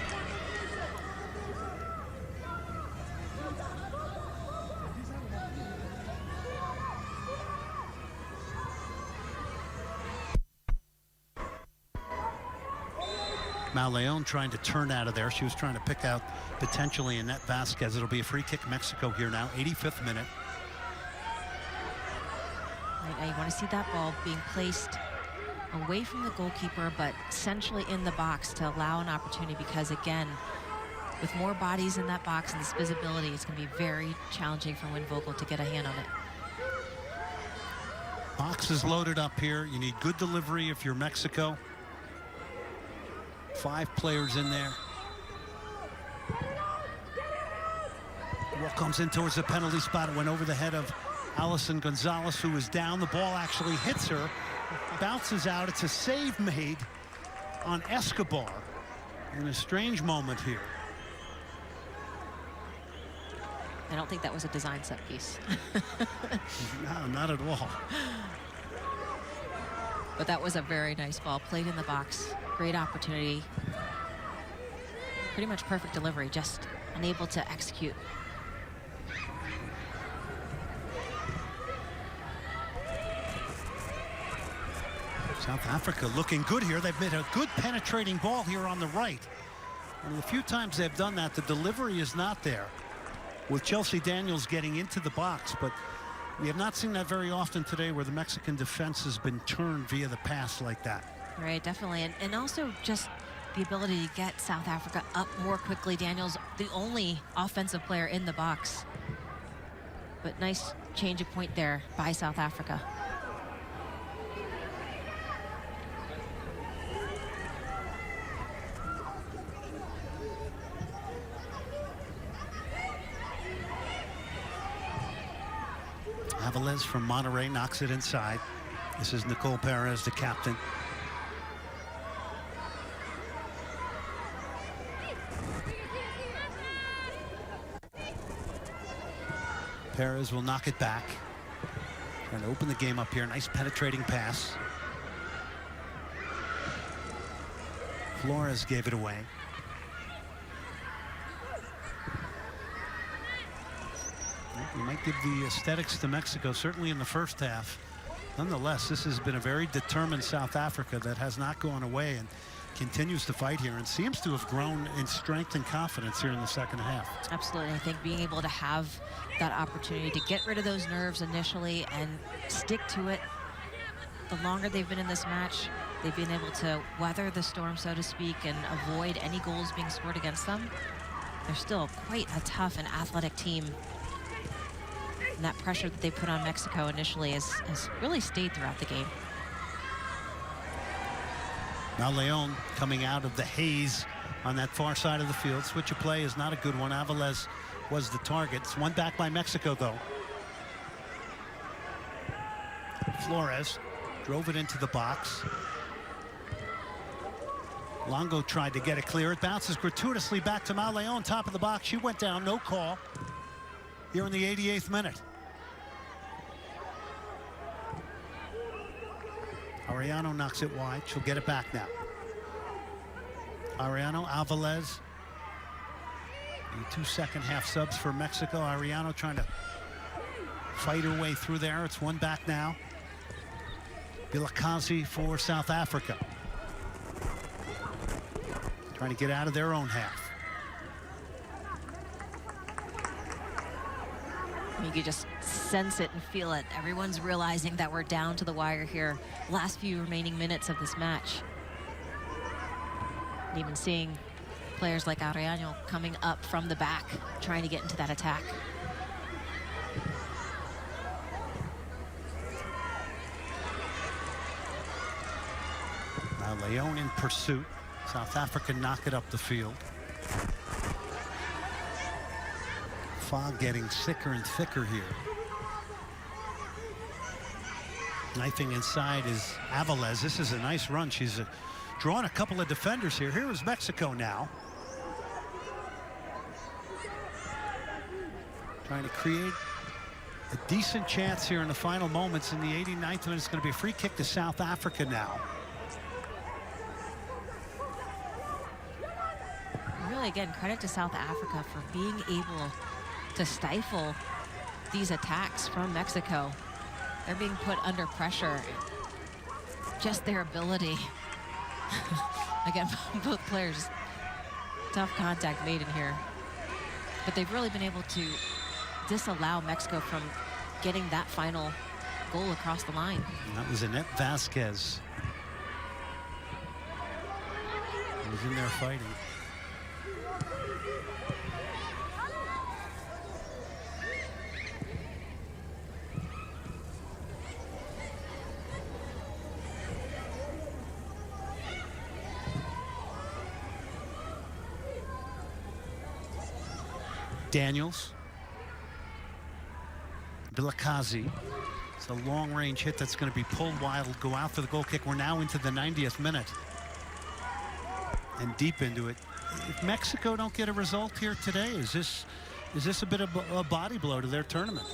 Mauleon trying to turn out of there. She was trying to pick out potentially Annette Vasquez. It'll be a free kick Mexico here now, 85th minute. Right now you want to see that ball being placed away from the goalkeeper, but centrally in the box to allow an opportunity, because again, with more bodies in that box and this visibility, it's going to be very challenging for Win Vogel to get a hand on it. Box is loaded up here. You need good delivery if you're Mexico. 5 players in there. The ball comes in towards the penalty spot. It went over the head of Alison Gonzalez, who is down. The ball actually hits her, bounces out. It's a save made on Escobar in a strange moment here. I don't think that was a design set piece. No, not at all. But that was a very nice ball played in the box. Great opportunity. Pretty much perfect delivery, just unable to execute. South Africa looking good here. They've made a good penetrating ball here on the right. And the few times they've done that, the delivery is not there, with Chelsea Daniels getting into the box. But we have not seen that very often today, where the Mexican defense has been turned via the pass like that. Right, definitely. And also just the ability to get South Africa up more quickly. Daniels, the only offensive player in the box. But nice change of point there by South Africa. Avilés from Monterrey knocks it inside. This is Nicole Perez, the captain. Perez will knock it back. Trying to open the game up here. Nice penetrating pass. Flores gave it away. We might give the aesthetics to Mexico, certainly in the first half. Nonetheless, this has been a very determined South Africa that has not gone away and continues to fight here and seems to have grown in strength and confidence here in the second half. Absolutely. I think being able to have that opportunity to get rid of those nerves initially and stick to it, the longer they've been in this match, they've been able to weather the storm, so to speak, and avoid any goals being scored against them. They're still quite a tough and athletic team. And that pressure that they put on Mexico initially has really stayed throughout the game. Now Leon coming out of the haze on that far side of the field. Switch of play is not a good one. Avilés was the target. It's one back by Mexico, though. Flores drove it into the box. Longo tried to get it clear. It bounces gratuitously back to Leon, top of the box. She went down, no call. Here in the 88th minute. Arellano knocks it wide. She'll get it back now. Arellano, Avilés. The 2 second-half subs for Mexico. Arellano trying to fight her way through there. It's one back now. Vilakazi for South Africa. Trying to get out of their own half. You could just sense it and feel it. Everyone's realizing that we're down to the wire here. Last few remaining minutes of this match. And even seeing players like Arellano coming up from the back, trying to get into that attack. Now Leon in pursuit. South Africa knock it up the field. Fog getting thicker and thicker here. Knifing inside is Avilés. This is a nice run. She's drawn a couple of defenders here. Here is Mexico now. Trying to create a decent chance here in the final moments. In the 89th minute, it's going to be a free kick to South Africa now. Really, again, credit to South Africa for being able to stifle these attacks from Mexico. They're being put under pressure. Just their ability. Again, both players, tough contact made in here. But they've really been able to disallow Mexico from getting that final goal across the line. And that was Annette Vasquez. He was in there fighting. Daniels. Vilakazi. It's a long-range hit that's going to be pulled wide. It'll go out for the goal kick. We're now into the 90th minute. And deep into it. If Mexico don't get a result here today, is this a bit of a body blow to their tournament?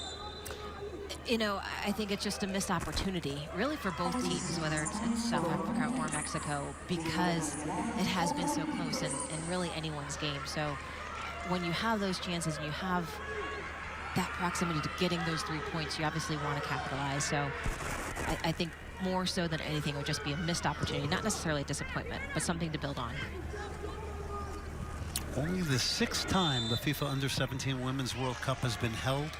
You know, I think it's just a missed opportunity, really, for both teams, whether it's South Africa or Mexico, because it has been so close in really anyone's game. So when you have those chances and you have that proximity to getting those 3 points, you obviously want to capitalize. So I think more so than anything, it would just be a missed opportunity, not necessarily a disappointment, but something to build on. Only the 6th time the FIFA Under-17 Women's World Cup has been held.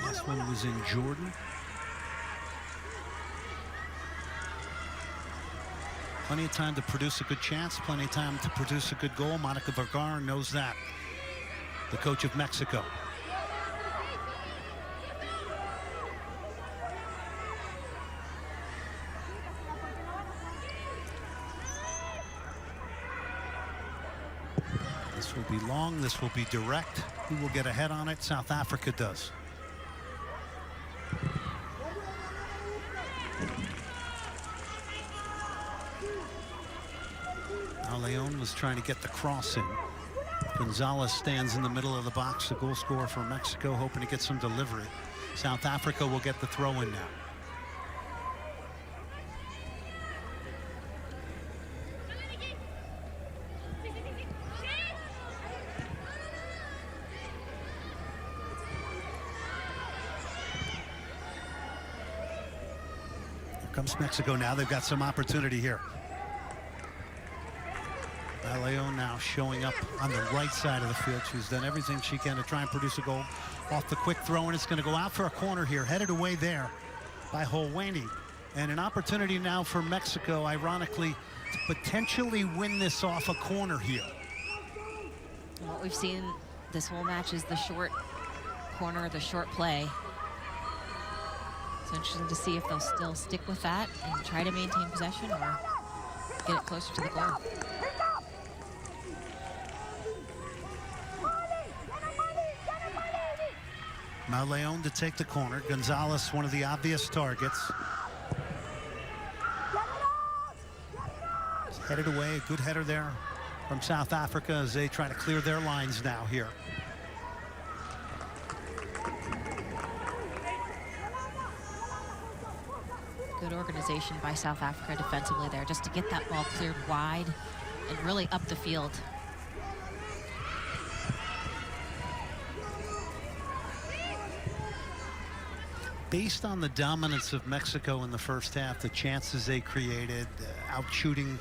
Last one was in Jordan. Plenty of time to produce a good chance, plenty of time to produce a good goal. Monica Vergara knows that, the coach of Mexico. This will be long, this will be direct. Who will get ahead on it? South Africa does. Leon was trying to get the cross in. Gonzalez stands in the middle of the box, the goal scorer for Mexico, hoping to get some delivery. South Africa will get the throw in now. Here comes Mexico now. They've got some opportunity here. Leon now showing up on the right side of the field. She's done everything she can to try and produce a goal off the quick throw, and it's going to go out for a corner here, headed away there by Holweni. And an opportunity now for Mexico, ironically, to potentially win this off a corner here. And what we've seen this whole match is the short corner, the short play. It's interesting to see if they'll still stick with that and try to maintain possession or get it closer to the goal. Leon to take the corner. Gonzalez, one of the obvious targets. He's headed away. A good header there from South Africa as they try to clear their lines now here. Good organization by South Africa defensively there, just to get that ball cleared wide and really up the field. Based on the dominance of Mexico in the first half, the chances they created, out-shooting,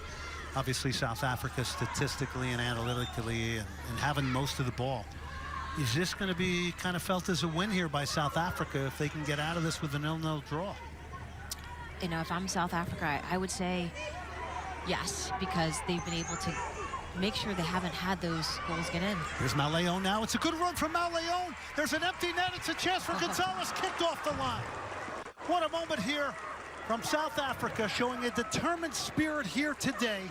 obviously, South Africa statistically and analytically, and having most of the ball. Is this going to be kind of felt as a win here by South Africa if they can get out of this with a 0-0 draw? You know, if I'm South Africa, I would say yes, because they've been able to make sure they haven't had those goals get in. Here's Leon now. It's a good run from Leon. There's an empty net. It's a chance for Gonzalez, kicked off the line. What a moment here from South Africa, showing a determined spirit here today.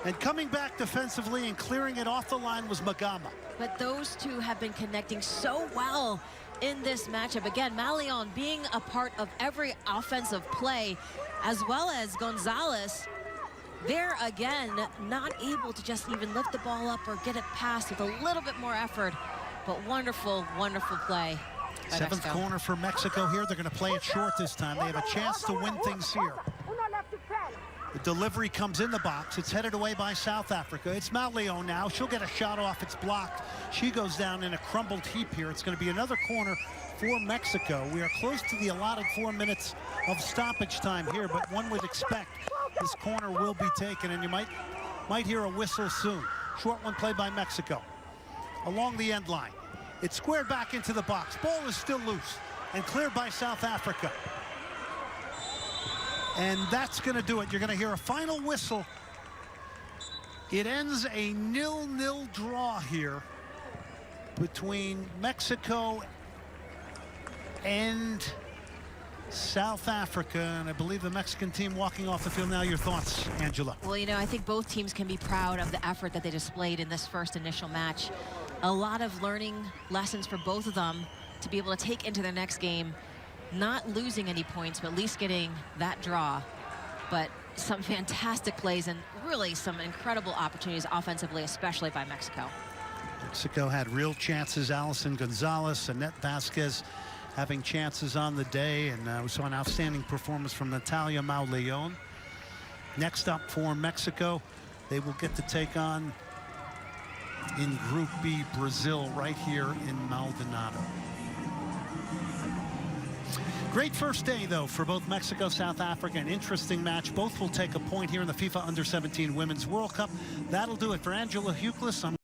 And coming back defensively and clearing it off the line was Magama. But those two have been connecting so well in this matchup. Again, Leon being a part of every offensive play, as well as Gonzalez. They're, again, not able to just even lift the ball up or get it past with a little bit more effort. But wonderful, wonderful play by Seventh Mexico. corner for Mexico here. They're going to play it short this time. They have a chance to win things here. The delivery comes in the box. It's headed away by South Africa. It's Leon now. She'll get a shot off. It's blocked. She goes down in a crumbled heap here. It's going to be another corner for Mexico. We are close to the allotted 4 minutes of stoppage time here, but one would expect this corner will be taken, and you might hear a whistle soon. Short one played by Mexico along the end line. It's squared back into the box. Ball is still loose and cleared by South Africa. And that's going to do it. You're going to hear a final whistle. It ends a 0-0 draw here between Mexico and South Africa, and I believe the Mexican team walking off the field now. Your thoughts, Angela? Well, you know, I think both teams can be proud of the effort that they displayed in this first initial match. A lot of learning lessons for both of them to be able to take into their next game, not losing any points, but at least getting that draw. But some fantastic plays and really some incredible opportunities offensively, especially by Mexico. Mexico had real chances. Alison Gonzalez, Annette Vasquez having chances on the day, and we saw an outstanding performance from Natalia Leon. Next up for Mexico, they will get to take on in Group B Brazil right here in Maldonado. Great first day, though, for both Mexico, South Africa. An interesting match. Both will take a point here in the FIFA Under-17 Women's World Cup. That'll do it for Angela Huckless.